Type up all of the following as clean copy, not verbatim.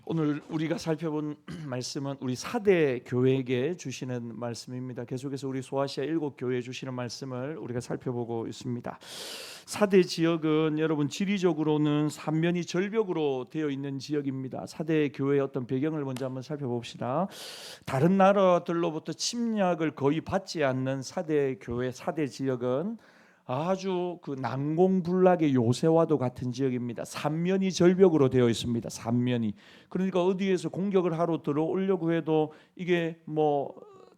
오늘 우리가 살펴본 말씀은 우리 사대 교회에게 주시는 말씀입니다. 계속해서 우리 소아시아 7교회에 주시는 말씀을 우리가 살펴보고 있습니다. 사대 지역은 여러분 지리적으로는 삼면이 절벽으로 되어 있는 지역입니다. 사대 교회의 어떤 배경을 먼저 한번 살펴봅시다. 다른 나라들로부터 침략을 거의 받지 않는 사대 교회, 사대 지역은 아주 그 난공불락의 요새와도 같은 지역입니다. 삼면이 절벽으로 되어 있습니다. 삼면이. 그러니까 어디에서 공격을 하러 들어오려고 해도 이게 뭐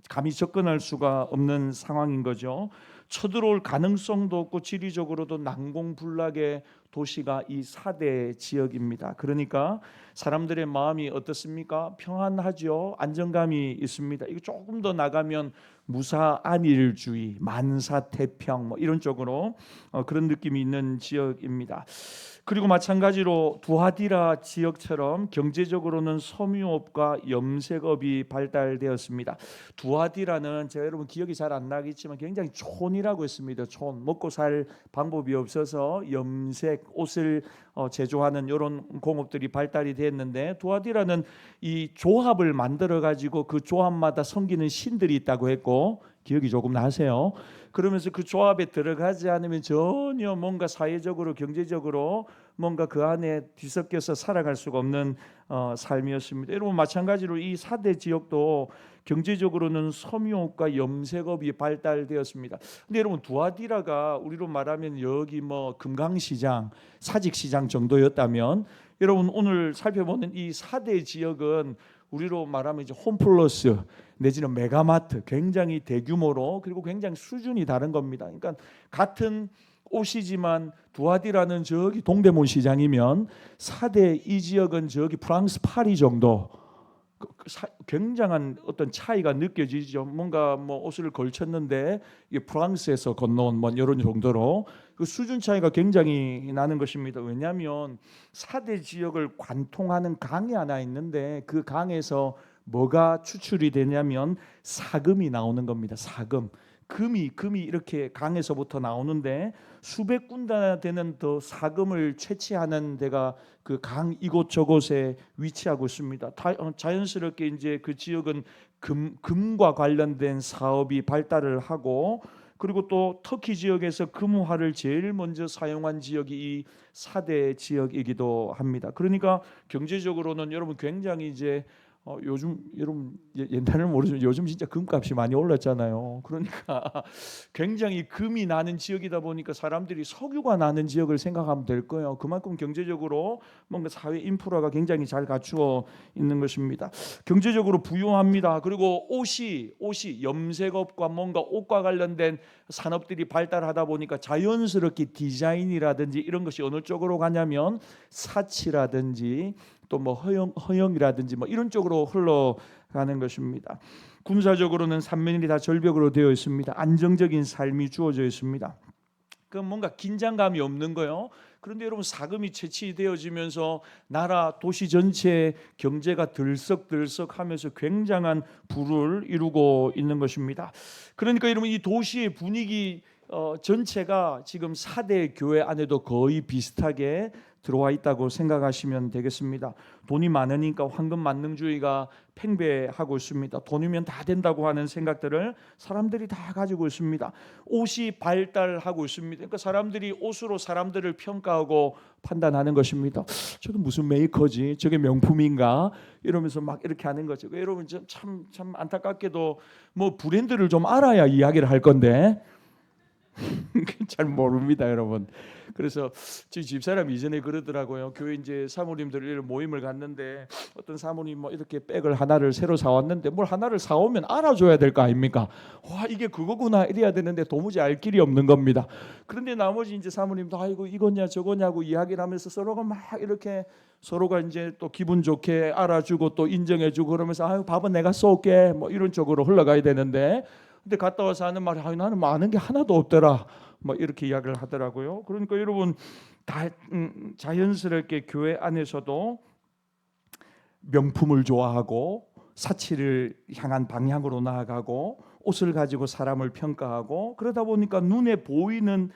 감히 접근할 수가 없는 상황인 거죠. 쳐들어올 가능성도 없고 지리적으로도 난공불락의 도시가 이 사대 지역입니다. 그러니까 사람들의 마음이 어떻습니까? 평안하죠. 안정감이 있습니다. 이거 조금 더 나가면 무사안일주의, 만사태평 뭐 이런 쪽으로 그런 느낌이 있는 지역입니다. 그리고 마찬가지로 두하디라 지역처럼 경제적으로는 섬유업과 염색업이 발달되었습니다. 두하디라는 제가 여러분 기억이 잘 안 나겠지만 굉장히 촌이라고 했습니다. 촌, 먹고 살 방법이 없어서 염색, 옷을 제조하는 이런 공업들이 발달이 됐는데, 두하디라는 이 조합을 만들어 가지고 그 조합마다 섬기는 신들이 있다고 했고, 기억이 조금 나세요? 그러면서 그 조합에 들어가지 않으면 전혀 뭔가 사회적으로 경제적으로 뭔가 그 안에 뒤섞여서 살아갈 수가 없는 삶이었습니다. 여러분 마찬가지로 이 사대 지역도 경제적으로는 섬유업과 염색업이 발달되었습니다. 근데 여러분 두아디라가 우리로 말하면 여기 뭐 금강시장, 사직시장 정도였다면, 여러분 오늘 살펴보는 이 사대 지역은 우리로 말하면 이제 홈플러스 내지는 메가마트, 굉장히 대규모로, 그리고 굉장히 수준이 다른 겁니다. 그러니까 같은 옷이지만 두아디라는 저기 동대문 시장이면 사대 이 지역은 저기 프랑스 파리 정도, 굉장한 어떤 차이가 느껴지죠. 뭔가 뭐 옷을 걸쳤는데 이게 프랑스에서 건너온 뭐 이런 정도로 그 수준 차이가 굉장히 나는 것입니다. 왜냐하면 사대 지역을 관통하는 강이 하나 있는데 그 강에서 뭐가 추출이 되냐면 사금이 나오는 겁니다. 사금. 금이 이렇게 강에서부터 나오는데 수백 군데나 되는 더 사금을 채취하는 데가 그 강 이곳저곳에 위치하고 있습니다. 자연스럽게 이제 그 지역은 금과 관련된 사업이 발달을 하고, 그리고 또 터키 지역에서 금화를 제일 먼저 사용한 지역이 이 사대 지역이기도 합니다. 그러니까 경제적으로는 여러분 굉장히 이제 요즘 여러분 옛날에는 모르지만 요즘 진짜 금값이 많이 올랐잖아요. 그러니까 굉장히 금이 나는 지역이다 보니까 사람들이 석유가 나는 지역을 생각하면 될 거예요. 그만큼 경제적으로 뭔가 사회 인프라가 굉장히 잘 갖추어 있는 것입니다. 경제적으로 부유합니다. 그리고 옷이 염색업과 뭔가 옷과 관련된 산업들이 발달하다 보니까 자연스럽게 디자인이라든지 이런 것이 어느 쪽으로 가냐면 사치라든지 또 뭐 허영이라든지 뭐 이런 쪽으로 흘러가는 것입니다. 군사적으로는 삼면이 다 절벽으로 되어 있습니다. 안정적인 삶이 주어져 있습니다. 그 뭔가 긴장감이 없는 거요. 그런데 여러분 사금이 채취되어지면서 나라 도시 전체의 경제가 들썩들썩하면서 굉장한 부를 이루고 있는 것입니다. 그러니까 여러분 이 도시의 분위기 전체가 지금 사대 교회 안에도 거의 비슷하게 들어와 있다고 생각하시면 되겠습니다. 돈이 많으니까 황금 만능주의가 팽배하고 있습니다. 돈이면 다 된다고 하는 생각들을 사람들이 다 가지고 있습니다. 옷이 발달하고 있습니다. 그러니까 사람들이 옷으로 사람들을 평가하고 판단하는 것입니다. 저게 무슨 메이커지? 저게 명품인가? 이러면서 막 이렇게 하는 거죠. 여러분 참 안타깝게도 뭐 브랜드를 좀 알아야 이야기를 할 건데 잘 모릅니다, 여러분. 그래서 저희 집사람이 이전에 그러더라고요. 교회 이제 사모님들 모임을 갔는데 어떤 사모님 뭐 이렇게 백을 하나를 새로 사왔는데 뭘 하나를 사오면 알아줘야 될 거 아닙니까? 와, 이게 그거구나 이래야 되는데 도무지 알 길이 없는 겁니다. 그런데 나머지 이제 사모님도 아이고 이거냐 저거냐고 이야기를 하면서 서로가 막 이렇게 서로가 이제 또 기분 좋게 알아주고 또 인정해주고 그러면서 아유 밥은 내가 쏠게 뭐 이런 쪽으로 흘러가야 되는데, 근데 갔다 와서 하는 말이 나는 아는 게 하나도 없더라 뭐 이렇게 이야기를 하더라고요. 그러니까 여러분 다 자연스럽게 교회 안에서도 명품을 좋아하고 사치를 향한 방향으로 나아가고 옷을 가지고 사람을 평가하고, 그러다 보니까 눈에 보이는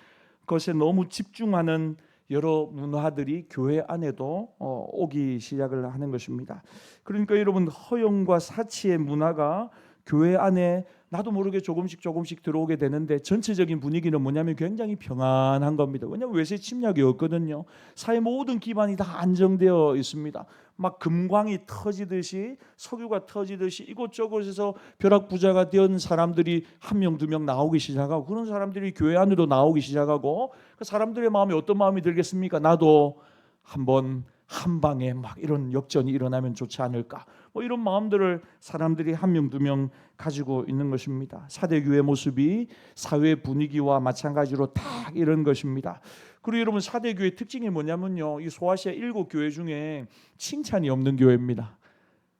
것에 너무 집중하는 여러 문화들이 교회 안에도 오기 시작을 하는 것입니다. 그러니까 여러분, 허영과 사치의 문화가 교회 안에 나도 모르게 조금씩 들어오게 되는데, 전체적인 분위기는 뭐냐면 굉장히 평안한 겁니다. 왜냐하면 외세 침략이 없거든요. 사회 모든 기반이 다 안정되어 있습니다. 막 금광이 터지듯이, 석유가 터지듯이 이곳저곳에서 벼락부자가 된 사람들이 한 명, 두 명 나오기 시작하고, 그런 사람들이 교회 안으로 나오기 시작하고, 그 사람들의 마음에 어떤 마음이 들겠습니까? 나도 한번 한 방에 막 이런 역전이 일어나면 좋지 않을까, 뭐 이런 마음들을 사람들이 한 명, 두 명 가지고 있는 것입니다. 사대교회 모습이 사회 분위기와 마찬가지로 딱 이런 것입니다. 그리고 여러분, 사대교회 특징이 뭐냐면요, 이 소아시아 7교회 중에 칭찬이 없는 교회입니다.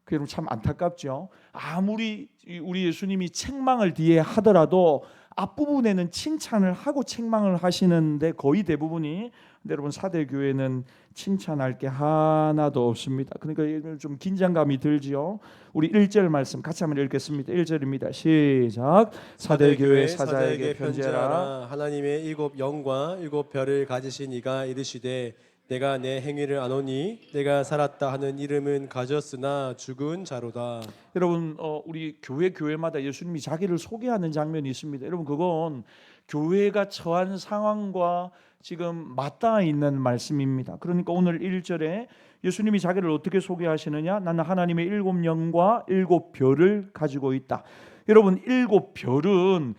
그 여러분 참 안타깝죠. 아무리 우리 예수님이 책망을 뒤에 하더라도 앞부분에는 칭찬을 하고 책망을 하시는데, 거의 대부분이, 근데 여러분 사대교회는 칭찬할 게 하나도 없습니다. 그러니까 좀 긴장감이 들지요. 우리 1절 말씀 같이 한번 읽겠습니다. 1절입니다. 시작. 사대교회 사자에게 편지하라. 하나님의 7 영과 7 별을 가지신 이가 이르시되 내가 내 행위를 아노니 내가 살았다 하는 이름은 가졌으나 죽은 자로다. 여러분, 우리 교회마다 예수님이 자기를 소개하는 장면이 있습니다. 여러분, 그건 교회가 처한 상황과 지금 맞닿아 있는 말씀입니다. 그러니까 오늘 1절에 예수님이 자기를 어떻게 소개하시느냐? 나는 하나님의 7 영과 7 별을 가지고 있다. 여러분, 7 별은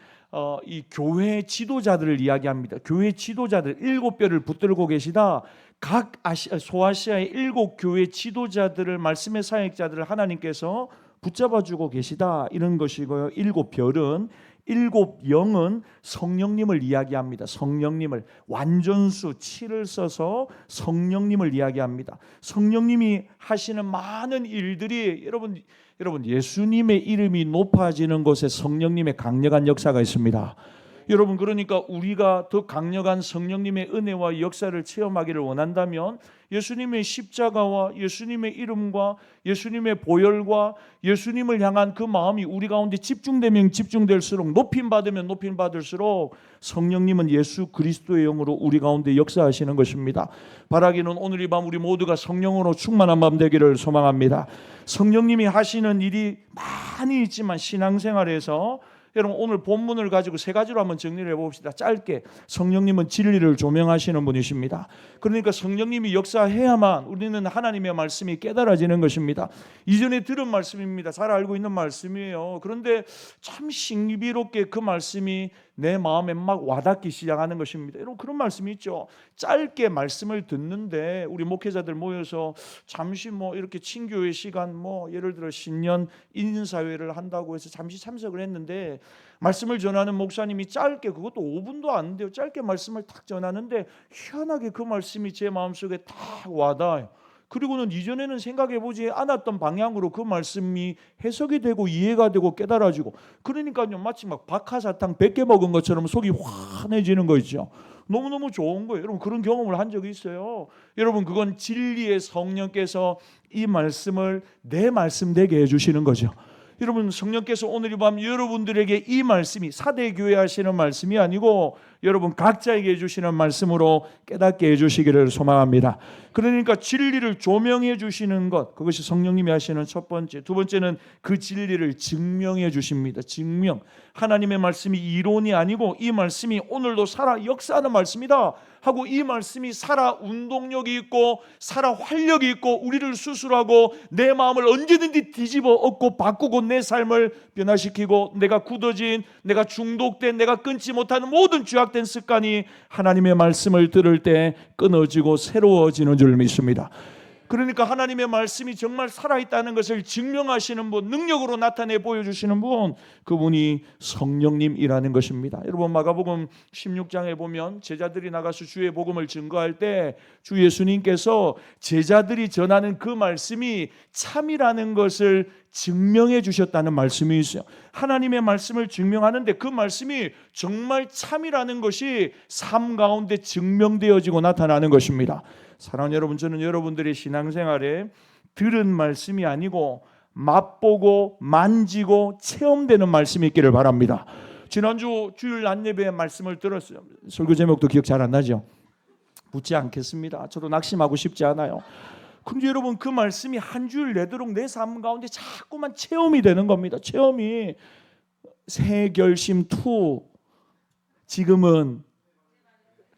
이 교회 지도자들을 이야기합니다. 교회 지도자들 7별을 붙들고 계시다. 각 소아시아의 7교회 지도자들을, 말씀의 사역자들을 하나님께서 붙잡아주고 계시다, 이런 것이고요. 7별은, 7 영은 성령님을 이야기합니다. 성령님을, 완전수 7을 써서 성령님을 이야기합니다. 성령님이 하시는 많은 일들이, 여러분 예수님의 이름이 높아지는 곳에 성령님의 강력한 역사가 있습니다. 여러분, 그러니까 우리가 더 강력한 성령님의 은혜와 역사를 체험하기를 원한다면 예수님의 십자가와 예수님의 이름과 예수님의 보혈과 예수님을 향한 그 마음이 우리 가운데 집중되면 집중될수록, 높임받으면 높임받을수록 성령님은 예수 그리스도의 영으로 우리 가운데 역사하시는 것입니다. 바라기는 오늘 이 밤 우리 모두가 성령으로 충만한 밤 되기를 소망합니다. 성령님이 하시는 일이 많이 있지만 신앙생활에서 여러분, 오늘 본문을 가지고 3가지로 한번 정리를 해봅시다. 짧게, 성령님은 진리를 조명하시는 분이십니다. 그러니까 성령님이 역사해야만 우리는 하나님의 말씀이 깨달아지는 것입니다. 이전에 들은 말씀입니다. 잘 알고 있는 말씀이에요. 그런데 참 신비롭게 그 말씀이 내 마음에 막 와닿기 시작하는 것입니다. 여러분, 그런 말씀이 있죠. 짧게 말씀을 듣는데 우리 목회자들 모여서 잠시 이렇게 친교회 시간, 예를 들어 신년 인사회를 한다고 해서 잠시 참석을 했는데, 말씀을 전하는 목사님이 짧게, 그것도 5분도 안 돼요, 짧게 말씀을 탁 전하는데 희한하게 그 말씀이 제 마음속에 탁 와닿아요. 그리고는 이전에는 생각해보지 않았던 방향으로 그 말씀이 해석이 되고 이해가 되고 깨달아지고, 그러니까요, 마치 막 박하사탕 100개 먹은 것처럼 속이 환해지는 거 있죠. 너무너무 좋은 거예요. 여러분, 그런 경험을 한 적이 있어요. 여러분, 그건 진리의 성령께서 이 말씀을 내 말씀 되게 해주시는 거죠. 여러분, 성령께서 오늘 이 밤 여러분들에게 이 말씀이 사대교회 하시는 말씀이 아니고 여러분 각자에게 해주시는 말씀으로 깨닫게 해주시기를 소망합니다. 그러니까 진리를 조명해 주시는 것, 그것이 성령님이 하시는 첫 번째. 두 번째는 그 진리를 증명해 주십니다. 증명. 하나님의 말씀이 이론이 아니고 이 말씀이 오늘도 살아 역사하는 말씀이다 하고, 이 말씀이 살아 운동력이 있고 살아 활력이 있고 우리를 수술하고 내 마음을 언제든지 뒤집어 엎고 바꾸고 내 삶을 변화시키고, 내가 굳어진, 내가 중독된, 내가 끊지 못하는 모든 죄악된 습관이 하나님의 말씀을 들을 때 끊어지고 새로워지는 줄 믿습니다. 그러니까 하나님의 말씀이 정말 살아있다는 것을 증명하시는 분, 능력으로 나타내 보여주시는 분, 그분이 성령님이라는 것입니다. 여러분, 마가복음 16장에 보면 제자들이 나가서 주의 복음을 증거할 때 주 예수님께서 제자들이 전하는 그 말씀이 참이라는 것을 증명해 주셨다는 말씀이 있어요. 하나님의 말씀을 증명하는데 그 말씀이 정말 참이라는 것이 삶 가운데 증명되어지고 나타나는 것입니다. 사랑하는 여러분, 저는 여러분들의 신앙생활에 들은 말씀이 아니고 맛보고 만지고 체험되는 말씀이 있기를 바랍니다. 지난주 주일 낮예배의 말씀을 들었어요. 설교 제목도 기억 잘 안 나죠? 묻지 않겠습니다. 저도 낙심하고 싶지 않아요. 근데 여러분 그 말씀이 한 주일 내도록 내 삶 가운데 자꾸만 체험이 되는 겁니다. 체험이 새 결심 투 지금은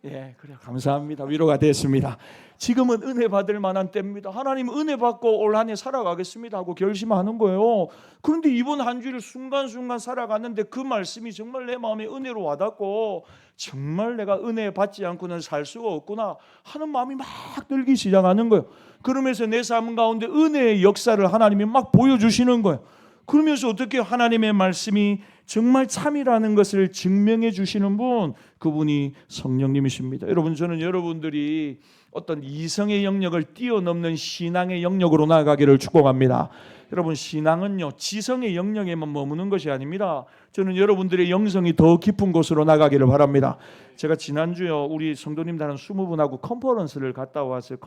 그래 감사합니다. 위로가 됐습니다. 지금은 은혜 받을 만한 때입니다. 하나님 은혜 받고 올 한 해 살아가겠습니다 하고 결심하는 거예요. 그런데 이번 한 주를 순간순간 살아갔는데 그 말씀이 정말 내 마음에 은혜로 와닿고 정말 내가 은혜 받지 않고는 살 수가 없구나 하는 마음이 막 들기 시작하는 거예요. 그러면서 내 삶 가운데 은혜의 역사를 하나님이 막 보여주시는 거예요. 그러면서 어떻게 하나님의 말씀이 정말 참이라는 것을 증명해 주시는 분, 그분이 성령님이십니다. 여러분, 저는 여러분들이 어떤 이성의 영역을 뛰어넘는 신앙의 영역으로 나아가기를 축복합니다. 여러분, 신앙은요 지성의 영역에만 머무는 것이 아닙니다. 저는 여러분들의 영성이 더 깊은 곳으로 나가기를 바랍니다. 제가 지난주요 우리 성도님들 한 20분하고 컨퍼런스를 갔다 왔어요.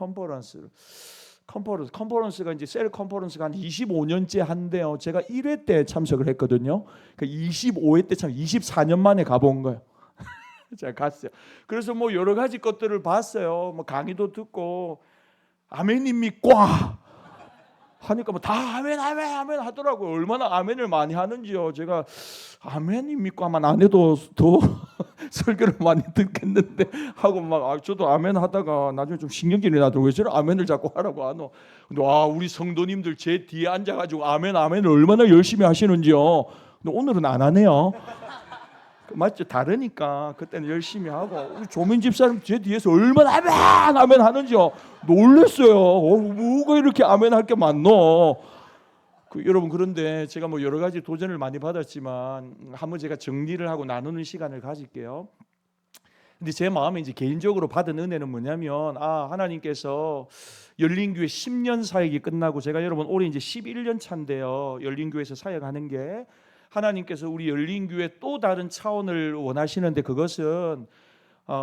컨퍼런스가 이제 셀 컨퍼런스가 한 25년째 한대요. 제가 1회 때 참석을 했거든요. 그 25회 때 24년 만에 가본 거예요. 제가 갔어요. 그래서 뭐 여러 가지 것들을 봤어요. 뭐 강의도 듣고 아멘입니까? 하니까 뭐 다 아멘 하더라고요. 얼마나 아멘을 많이 하는지요. 제가 아멘입니까만 안 해도 더 설교를 많이 듣겠는데 하고 막 저도 아멘 하다가 나중에 좀 신경질이 나더라고요. 왜 저를 아멘을 자꾸 하라고 하노? 근데 와 우리 성도님들 제 뒤에 앉아가지고 아멘을 얼마나 열심히 하시는지요. 근데 오늘은 안 하네요. 맞죠? 다르니까 그때는 열심히 하고 우리 조민 집사님 제 뒤에서 얼마나 아멘 하는지요. 놀랬어요. 뭐가 이렇게 아멘 할 게 많노? 여러분 그런데 제가 뭐 여러 가지 도전을 많이 받았지만 한번 제가 정리를 하고 나누는 시간을 가질게요. 근데 제 마음에 이제 개인적으로 받은 은혜는 뭐냐면 하나님께서 열린교회 10년 사역이 끝나고 제가 여러분 올해 이제 11년 차인데요. 열린교회에서 사역하는 게 하나님께서 우리 열린교회 또 다른 차원을 원하시는데 그것은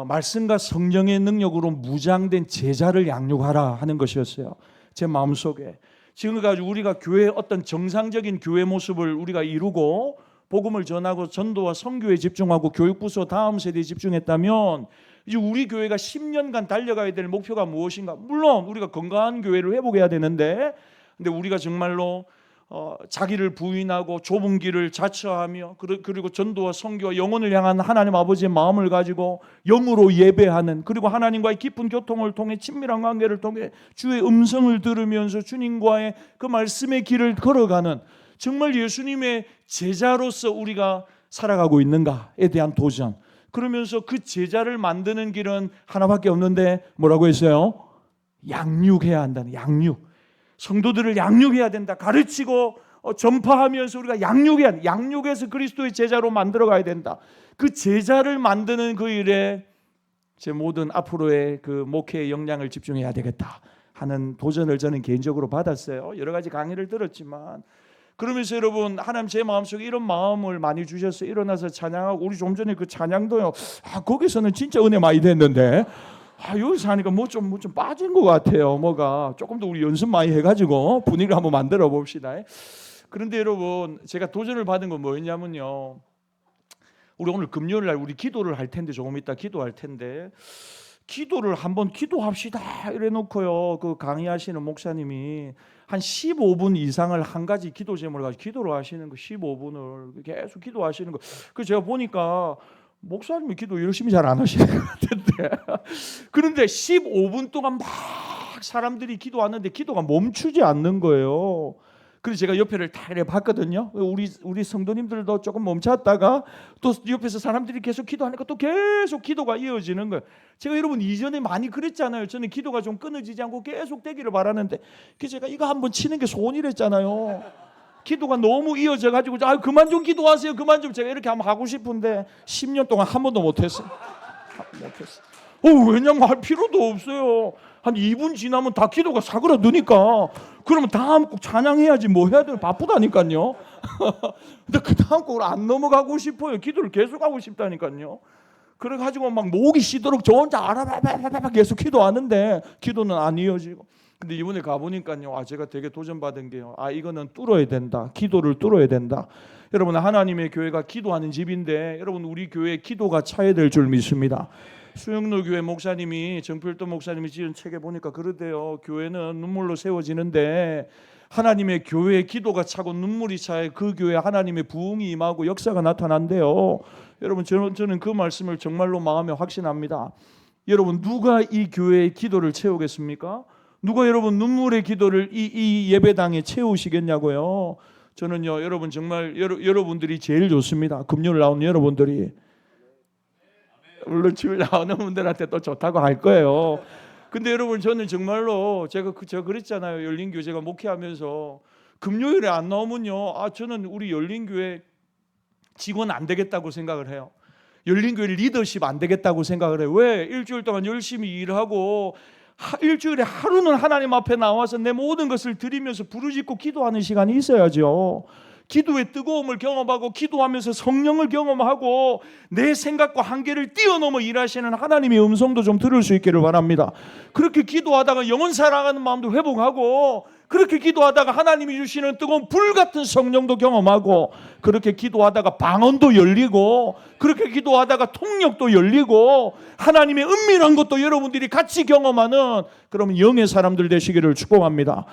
말씀과 성령의 능력으로 무장된 제자를 양육하라 하는 것이었어요. 제 마음속에 지금까지 우리가 교회 어떤 정상적인 교회 모습을 우리가 이루고 복음을 전하고 전도와 선교에 집중하고 교육부서 다음 세대에 집중했다면 이제 우리 교회가 10년간 달려가야 될 목표가 무엇인가? 물론 우리가 건강한 교회를 회복해야 되는데 근데 우리가 정말로 자기를 부인하고 좁은 길을 자처하며 그리고 전도와 선교와 영혼을 향한 하나님 아버지의 마음을 가지고 영으로 예배하는 그리고 하나님과의 깊은 교통을 통해 친밀한 관계를 통해 주의 음성을 들으면서 주님과의 그 말씀의 길을 걸어가는 정말 예수님의 제자로서 우리가 살아가고 있는가에 대한 도전. 그러면서 그 제자를 만드는 길은 하나밖에 없는데 뭐라고 했어요? 양육해야 한다는 양육. 성도들을 양육해야 된다. 가르치고 전파하면서 우리가 양육해서 그리스도의 제자로 만들어가야 된다. 그 제자를 만드는 그 일에 제 모든 앞으로의 그 목회의 역량을 집중해야 되겠다 하는 도전을 저는 개인적으로 받았어요. 여러 가지 강의를 들었지만 그러면서 여러분 하나님 제 마음속에 이런 마음을 많이 주셔서 일어나서 찬양하고 우리 좀 전에 그 찬양도요. 거기서는 진짜 은혜 많이 됐는데 여기서 하니까 뭐 좀 빠진 것 같아요. 뭐가 조금 더 우리 연습 많이 해가지고 분위기를 한번 만들어 봅시다. 그런데 여러분 제가 도전을 받은 건 뭐였냐면요. 우리 오늘 금요일 날 우리 기도를 할 텐데 조금 이따 기도할 텐데 기도를 한번 기도합시다 이래 놓고요. 그 강의하시는 목사님이 한 15분 이상을 한 가지 기도 제목을 가지고 기도를 하시는 거 15분을 계속 기도하시는 거. 그 제가 보니까 목사님이 기도 열심히 잘 안 하시는 것 같은데 그런데 15분 동안 막 사람들이 기도하는데 기도가 멈추지 않는 거예요. 그래서 제가 옆에를 다 이렇게 봤거든요. 우리 성도님들도 조금 멈췄다가 또 옆에서 사람들이 계속 기도하니까 또 계속 기도가 이어지는 거예요. 제가 여러분 이전에 많이 그랬잖아요. 저는 기도가 좀 끊어지지 않고 계속 되기를 바라는데 그래서 제가 이거 한번 치는 게 소원이랬잖아요. 기도가 너무 이어져 가지고 그만 좀 기도하세요. 그만 좀 제가 이렇게 한번 하고 싶은데 10년 동안 한 번도 못했어요. 왜냐면 할 필요도 없어요. 한 2분 지나면 다 기도가 사그라드니까 그러면 다음 곡 찬양해야지 뭐 해야 돼요. 바쁘다니까요. 근데 그 다음 곡을 안 넘어가고 싶어요. 기도를 계속하고 싶다니까요. 그래가지고 막 목이 쉬도록 저 혼자 아라바바바바 계속 기도하는데 기도는 안 이어지고 근데 이번에 가보니까요. 제가 되게 도전받은 게요. 이거는 뚫어야 된다. 기도를 뚫어야 된다. 여러분 하나님의 교회가 기도하는 집인데 여러분 우리 교회 기도가 차야 될 줄 믿습니다. 수영로 교회 목사님이 정필도 목사님이 지은 책에 보니까 그러대요. 교회는 눈물로 세워지는데 하나님의 교회의 기도가 차고 눈물이 차야 그 교회에 하나님의 부흥이 임하고 역사가 나타난대요. 여러분 저는 그 말씀을 정말로 마음에 확신합니다. 여러분 누가 이 교회의 기도를 채우겠습니까? 누가 여러분 눈물의 기도를 이 예배당에 채우시겠냐고요. 저는요 여러분 정말 여러분들이 제일 좋습니다. 금요일 나오는 여러분들이. 물론 주일 나오는 분들한테 또 좋다고 할 거예요. 근데 여러분 저는 정말로 제가 그랬잖아요. 열린교회가 목회하면서 금요일에 안 나오면요 저는 우리 열린교회 직원 안 되겠다고 생각을 해요. 열린교회 리더십 안 되겠다고 생각을 해요. 왜? 일주일 동안 열심히 일하고 일주일에 하루는 하나님 앞에 나와서 내 모든 것을 드리면서 부르짖고 기도하는 시간이 있어야죠. 기도의 뜨거움을 경험하고 기도하면서 성령을 경험하고 내 생각과 한계를 뛰어넘어 일하시는 하나님의 음성도 좀 들을 수 있기를 바랍니다. 그렇게 기도하다가 영혼 사랑하는 마음도 회복하고 그렇게 기도하다가 하나님이 주시는 뜨거운 불 같은 성령도 경험하고 그렇게 기도하다가 방언도 열리고 그렇게 기도하다가 통역도 열리고 하나님의 은밀한 것도 여러분들이 같이 경험하는 그러면 영의 사람들 되시기를 축복합니다.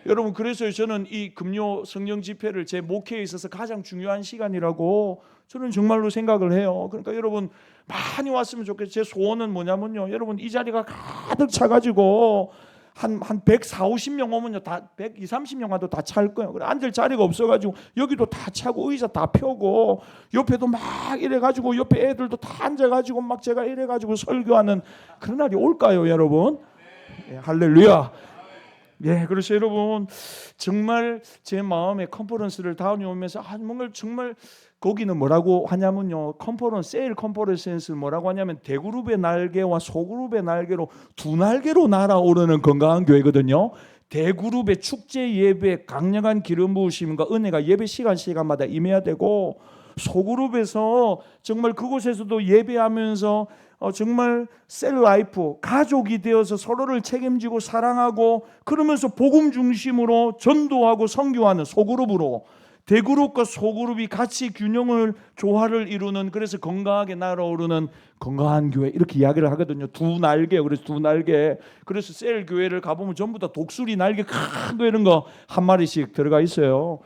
여러분 그래서 저는 이 금요 성령 집회를 제 목회에 있어서 가장 중요한 시간이라고 저는 정말로 생각을 해요. 그러니까 여러분 많이 왔으면 좋겠어요. 제 소원은 뭐냐면요, 여러분 이 자리가 가득 차가지고 한 140~50명 오면요 다 120~30명 와도 다 찰 거예요. 그래 앉을 자리가 없어가지고 여기도 다 차고 의자 다 펴고 옆에도 막 이래가지고 옆에 애들도 다 앉아가지고 막 제가 이래가지고 설교하는 그런 날이 올까요, 여러분? 예, 할렐루야. 예, 그래서 여러분 정말 제 마음에 컨퍼런스를 다녀오면서 뭔가 정말 거기는 뭐라고 하냐면요, 세일 컨퍼런스 뭐라고 하냐면 대그룹의 날개와 소그룹의 날개로 두 날개로 날아오르는 건강한 교회거든요. 대그룹의 축제 예배 강력한 기름 부으심과 은혜가 예배 시간마다 임해야 되고 소그룹에서 정말 그곳에서도 예배하면서 정말 셀라이프 가족이 되어서 서로를 책임지고 사랑하고 그러면서 복음 중심으로 전도하고 선교하는 소그룹으로 대그룹과 소그룹이 같이 균형을 조화를 이루는 그래서 건강하게 날아오르는 건강한 교회 이렇게 이야기를 하거든요. 두 날개요. 그래서 두 날개. 그래서 셀 교회를 가보면 전부 다 독수리 날개 큰 거 이런 거 한 마리씩 들어가 있어요.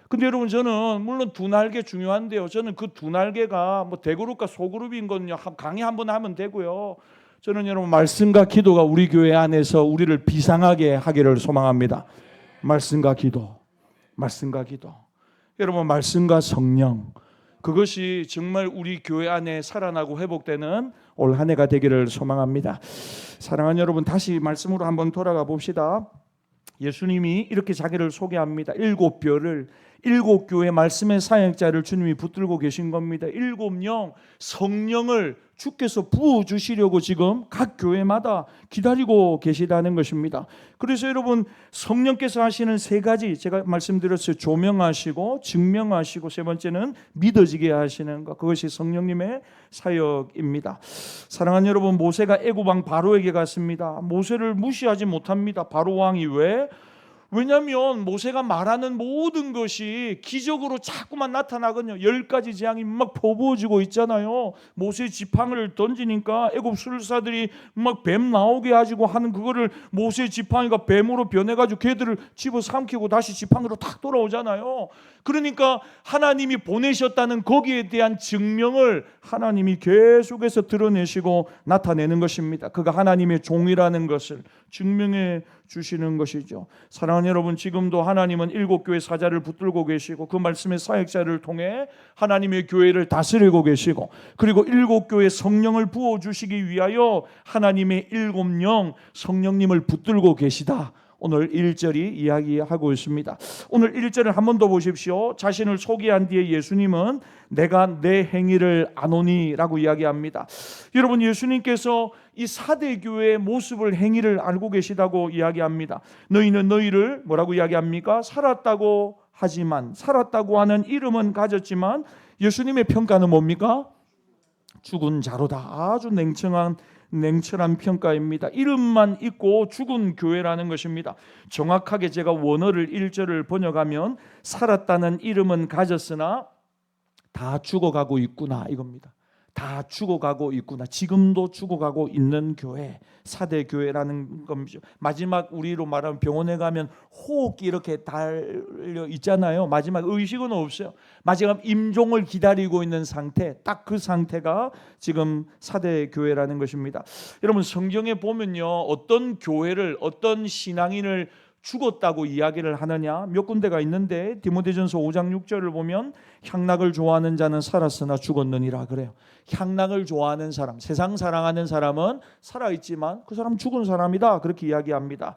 근데 여러분 저는 물론 두 날개 중요한데요. 저는 그 두 날개가 뭐 대그룹과 소그룹인 건요 강의 한번 하면 되고요. 저는 여러분 말씀과 기도가 우리 교회 안에서 우리를 비상하게 하기를 소망합니다. 말씀과 기도, 말씀과 기도. 여러분 말씀과 성령 그것이 정말 우리 교회 안에 살아나고 회복되는 올 한 해가 되기를 소망합니다. 사랑하는 여러분 다시 말씀으로 한번 돌아가 봅시다. 예수님이 이렇게 자기를 소개합니다. 7별을 7교회 말씀의 사역자를 주님이 붙들고 계신 겁니다. 7영 성령을 주께서 부어주시려고 지금 각 교회마다 기다리고 계시다는 것입니다. 그래서 여러분 성령께서 하시는 세 가지 제가 말씀드렸어요. 조명하시고 증명하시고 세 번째는 믿어지게 하시는 것, 그것이 성령님의 사역입니다. 사랑하는 여러분 모세가 애굽왕 바로에게 갔습니다. 모세를 무시하지 못합니다. 바로 왕이 왜? 왜냐하면 모세가 말하는 모든 것이 기적으로 자꾸만 나타나거든요. 10가지 재앙이 막 퍼부어지고 있잖아요. 모세 지팡이를 던지니까 애굽 술사들이 막 뱀 나오게 가지고 하는 그거를 모세 지팡이가 뱀으로 변해가지고 걔들을 집어삼키고 다시 지팡이로 탁 돌아오잖아요. 그러니까 하나님이 보내셨다는 거기에 대한 증명을 하나님이 계속해서 드러내시고 나타내는 것입니다. 그가 하나님의 종이라는 것을 증명해 주시는 것이죠. 사랑하는 여러분 지금도 하나님은 7교회 사자를 붙들고 계시고 그 말씀의 사역자를 통해 하나님의 교회를 다스리고 계시고 그리고 7교회 성령을 부어주시기 위하여 하나님의 7영 성령님을 붙들고 계시다. 오늘 1절이 이야기하고 있습니다. 오늘 1절을 한 번 더 보십시오. 자신을 소개한 뒤에 예수님은 내가 내 행위를 아노니 라고 이야기합니다. 여러분 예수님께서 이 사대교회의 모습을 행위를 알고 계시다고 이야기합니다. 너희는 너희를 뭐라고 이야기합니까? 살았다고 하지만 살았다고 하는 이름은 가졌지만 예수님의 평가는 뭡니까? 죽은 자로다. 아주 냉철한 평가입니다. 이름만 있고 죽은 교회라는 것입니다. 정확하게 제가 원어를 1절을 번역하면 살았다는 이름은 가졌으나 다 죽어가고 있구나 이겁니다. 다 죽어가고 있구나. 지금도 죽어가고 있는 교회, 사대 교회라는 겁니다. 마지막 우리로 말하면 병원에 가면 호흡기 이렇게 달려 있잖아요. 마지막 의식은 없어요. 마지막 임종을 기다리고 있는 상태, 딱 그 상태가 지금 사대 교회라는 것입니다. 여러분 성경에 보면요, 어떤 교회를, 어떤 신앙인을 죽었다고 이야기를 하느냐 몇 군데가 있는데, 디모데전서 5장 6절을 보면 향락을 좋아하는 자는 살았으나 죽었느니라 그래요. 향락을 좋아하는 사람, 세상 사랑하는 사람은 살아있지만 그 사람 죽은 사람이다, 그렇게 이야기합니다.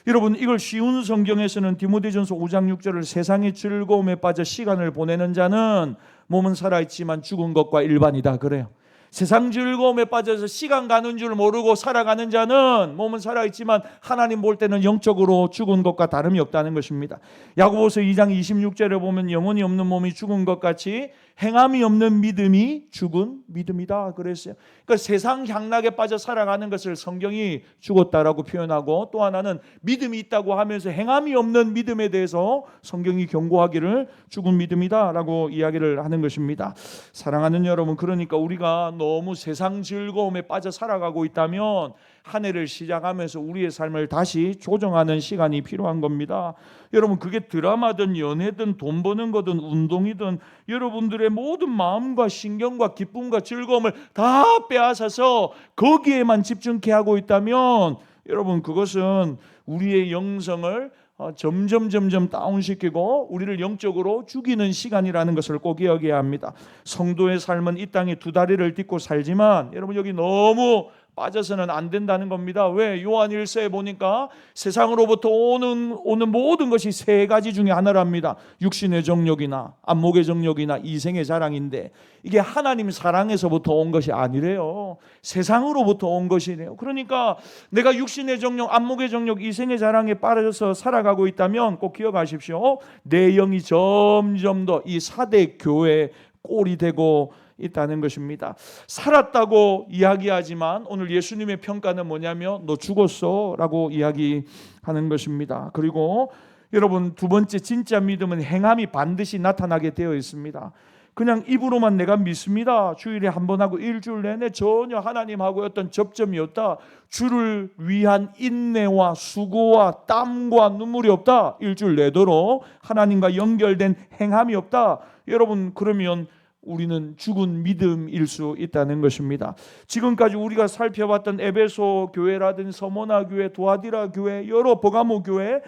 여러분 이걸 쉬운 성경에서는 디모데전서 5장 6절을 세상의 즐거움에 빠져 시간을 보내는 자는 몸은 살아있지만 죽은 것과 일반이다 그래요. 세상 즐거움에 빠져서 시간 가는 줄 모르고 살아가는 자는 몸은 살아있지만 하나님 볼 때는 영적으로 죽은 것과 다름이 없다는 것입니다. 야고보서 2장 26절에 보면 영혼이 없는 몸이 죽은 것 같이 행함이 없는 믿음이 죽은 믿음이다 그랬어요. 그러니까 세상 향락에 빠져 살아가는 것을 성경이 죽었다라고 표현하고, 또 하나는 믿음이 있다고 하면서 행함이 없는 믿음에 대해서 성경이 경고하기를 죽은 믿음이다라고 이야기를 하는 것입니다. 사랑하는 여러분, 그러니까 우리가 너무 세상 즐거움에 빠져 살아가고 있다면 한 해를 시작하면서 우리의 삶을 다시 조정하는 시간이 필요한 겁니다. 여러분 그게 드라마든 연애든 돈 버는 거든 운동이든 여러분들의 모든 마음과 신경과 기쁨과 즐거움을 다 빼앗아서 거기에만 집중케 하고 있다면 여러분 그것은 우리의 영성을 점점 다운시키고 우리를 영적으로 죽이는 시간이라는 것을 꼭 기억해야 합니다. 성도의 삶은 이 땅에 두 다리를 딛고 살지만 여러분 여기 너무 빠져서는 안 된다는 겁니다. 왜? 요한 1서에 보니까 세상으로부터 오는 모든 것이 세 가지 중에 하나랍니다. 육신의 정욕이나 안목의 정욕이나 이생의 자랑인데 이게 하나님 사랑에서부터 온 것이 아니래요. 세상으로부터 온 것이래요. 그러니까 내가 육신의 정욕, 안목의 정욕, 이생의 자랑에 빠져서 살아가고 있다면 꼭 기억하십시오. 내 영이 점점 더 이 사대 교회의 꼴이 되고 있다는 것입니다. 살았다고 이야기하지만 오늘 예수님의 평가는 뭐냐면 너 죽었어 라고 이야기하는 것입니다. 그리고 여러분 두 번째 진짜 믿음은 행함이 반드시 나타나게 되어 있습니다. 그냥 입으로만 내가 믿습니다, 주일에 한 번 하고 일주일 내내 전혀 하나님하고 어떤 접점이 없다, 주를 위한 인내와 수고와 땀과 눈물이 없다, 일주일 내도록 하나님과 연결된 행함이 없다, 여러분 그러면 우리는 죽은 믿음일 수 있다는 것입니다. 지금까지 우리가 살펴봤던 에베소 교회라든지 서머나 교회, 도아디라 교회, 여러 버가모 교회,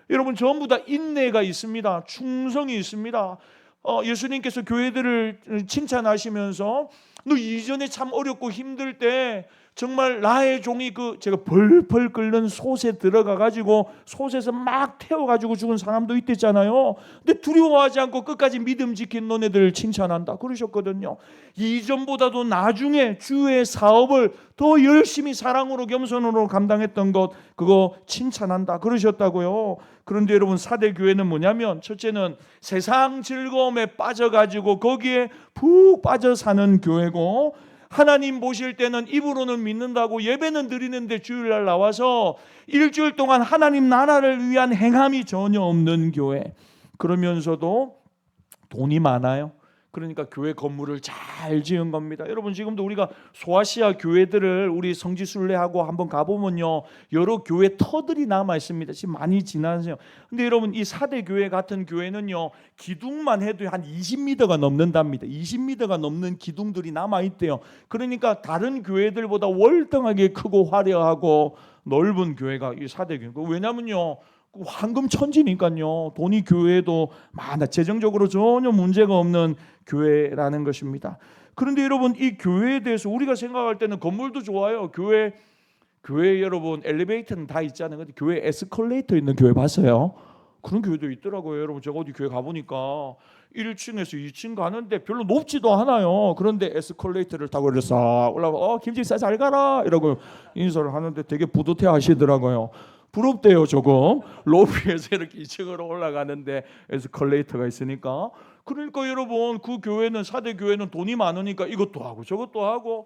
여러분 전부 다 인내가 있습니다. 충성이 있습니다. 예수님께서 교회들을 칭찬하시면서 너 이전에 참 어렵고 힘들 때 정말 나의 종이 제가 벌벌 끓는 솥에 들어가 가지고 솥에서 막 태워 가지고 죽은 사람도 있댔잖아요. 근데 두려워하지 않고 끝까지 믿음 지킨 너네들 칭찬한다 그러셨거든요. 이전보다도 나중에 주의 사업을 더 열심히 사랑으로 겸손으로 감당했던 것 그거 칭찬한다 그러셨다고요. 그런데 여러분 사대 교회는 뭐냐면 첫째는 세상 즐거움에 빠져가지고 거기에 푹 빠져 사는 교회고, 하나님 보실 때는 입으로는 믿는다고 예배는 드리는데 주일날 나와서 일주일 동안 하나님 나라를 위한 행함이 전혀 없는 교회, 그러면서도 돈이 많아요. 그러니까 교회 건물을 잘 지은 겁니다. 여러분 지금도 우리가 소아시아 교회들을 우리 성지순례하고 한번 가보면요 여러 교회 터들이 남아 있습니다. 지금 많이 지나세요. 근데 여러분 이 사대 교회 같은 교회는요 기둥만 해도 한 20m가 넘는답니다. 20m가 넘는 기둥들이 남아 있대요. 그러니까 다른 교회들보다 월등하게 크고 화려하고 넓은 교회가 이 사대 교회. 왜냐면요 황금 천지니까요. 돈이 교회도 많아, 재정적으로 전혀 문제가 없는 교회라는 것입니다. 그런데 여러분 이 교회에 대해서 우리가 생각할 때는 건물도 좋아요. 교회 여러분 엘리베이터는 다 있잖아요. 근데 교회 에스컬레이터 있는 교회 봤어요? 그런 교회도 있더라고요. 여러분 제가 어디 교회 가보니까 1층에서 2층 가는데 별로 높지도 않아요. 그런데 에스컬레이터를 타고 이래서 올라가 김집사 잘 가라 이러고 인사를 하는데 되게 뿌듯해 하시더라고요. 부럽대요. 조금 로비에서 이렇게 2층으로 올라가는데 에스컬레이터가 있으니까. 그러니까 여러분 그 교회는 사대 교회는 돈이 많으니까 이것도 하고 저것도 하고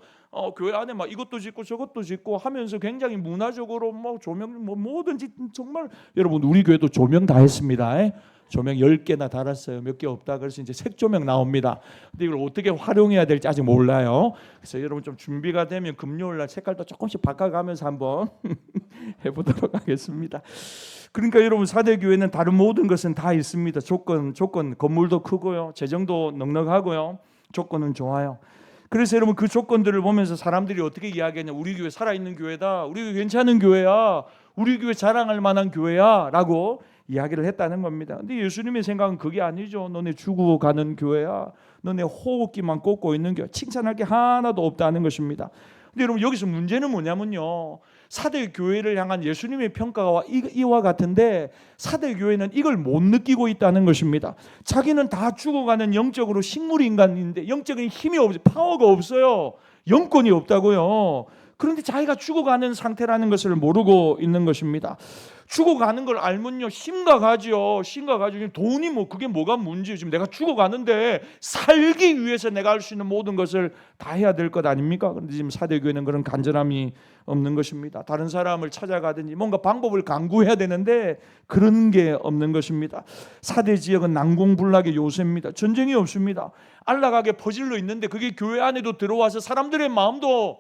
교회 안에 막 이것도 짓고 저것도 짓고 하면서 굉장히 문화적으로 뭐 조명 뭐 뭐든지 정말 여러분 우리 교회도 조명 다 했습니다. 조명 10개나 달았어요. 몇 개 없다. 그래서 이제 색조명 나옵니다. 근데 이걸 어떻게 활용해야 될지 아직 몰라요. 그래서 여러분 좀 준비가 되면 금요일 날 색깔도 조금씩 바꿔가면서 한번 해보도록 하겠습니다. 그러니까 여러분 사대교회는 다른 모든 것은 다 있습니다. 조건 건물도 크고요. 재정도 넉넉하고요. 조건은 좋아요. 그래서 여러분 그 조건들을 보면서 사람들이 어떻게 이야기하냐. 우리 교회 살아있는 교회다. 우리 교회 괜찮은 교회야. 우리 교회 자랑할 만한 교회야 라고 이야기를 했다는 겁니다. 근데 예수님의 생각은 그게 아니죠. 너네 죽어가는 교회야. 너네 호흡기만 꽂고 있는 교회. 칭찬할 게 하나도 없다는 것입니다. 근데 여러분 여기서 문제는 뭐냐면요. 사대 교회를 향한 예수님의 평가가 이와 같은데 사대 교회는 이걸 못 느끼고 있다는 것입니다. 자기는 다 죽어가는 영적으로 식물 인간인데 영적인 힘이 없어요. 파워가 없어요. 영권이 없다고요. 그런데 자기가 죽어가는 상태라는 것을 모르고 있는 것입니다. 죽어가는 걸 알면요 심각하죠. 심각하죠. 돈이 뭐 그게 뭐가 문제예요. 지금 내가 죽어가는데 살기 위해서 내가 할 수 있는 모든 것을 다 해야 될 것 아닙니까? 그런데 지금 사대교회는 그런 간절함이 없는 것입니다. 다른 사람을 찾아가든지 뭔가 방법을 강구해야 되는데 그런 게 없는 것입니다. 사대 지역은 난공불락의 요새입니다. 전쟁이 없습니다. 안락하게 퍼질러 있는데 그게 교회 안에도 들어와서 사람들의 마음도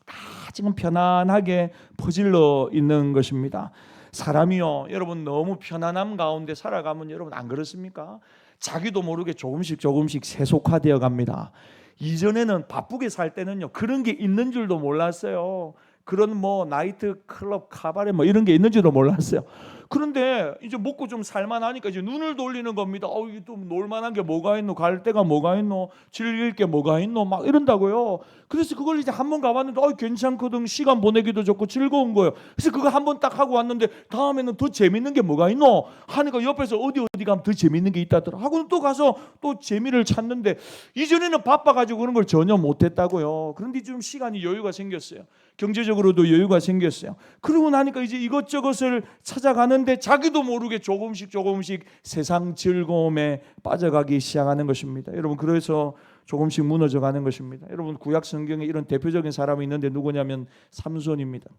다 지금 편안하게 퍼질러 있는 것입니다. 사람이요 여러분 너무 편안함 가운데 살아가면 여러분 안 그렇습니까? 자기도 모르게 조금씩 세속화되어 갑니다. 이전에는 바쁘게 살 때는요 그런 게 있는 줄도 몰랐어요. 그런 뭐 나이트 클럽 카바레 뭐 이런 게 있는 줄도 몰랐어요. 그런데 이제 먹고 좀 살만하니까 이제 눈을 돌리는 겁니다. 이게 또 놀만한 게 뭐가 있노? 갈 데가 뭐가 있노? 즐길 게 뭐가 있노? 막 이런다고요. 그래서 그걸 이제 한번 가봤는데 괜찮거든. 시간 보내기도 좋고 즐거운 거예요. 그래서 그거 한번 딱 하고 왔는데 다음에는 더 재밌는 게 뭐가 있노? 하니까 옆에서 어디 가면 더 재밌는 게 있다더라. 하고는 또 가서 또 재미를 찾는데 이전에는 바빠가지고 그런 걸 전혀 못했다고요. 그런데 좀 시간이 여유가 생겼어요. 경제적으로도 여유가 생겼어요. 그러고 나니까 이제 이것저것을 찾아가는데 자기도 모르게 조금씩 세상 즐거움에 빠져가기 시작하는 것입니다. 여러분 그래서 조금씩 무너져가는 것입니다. 여러분 구약 성경에 이런 대표적인 사람이 있는데 누구냐면 삼손입니다.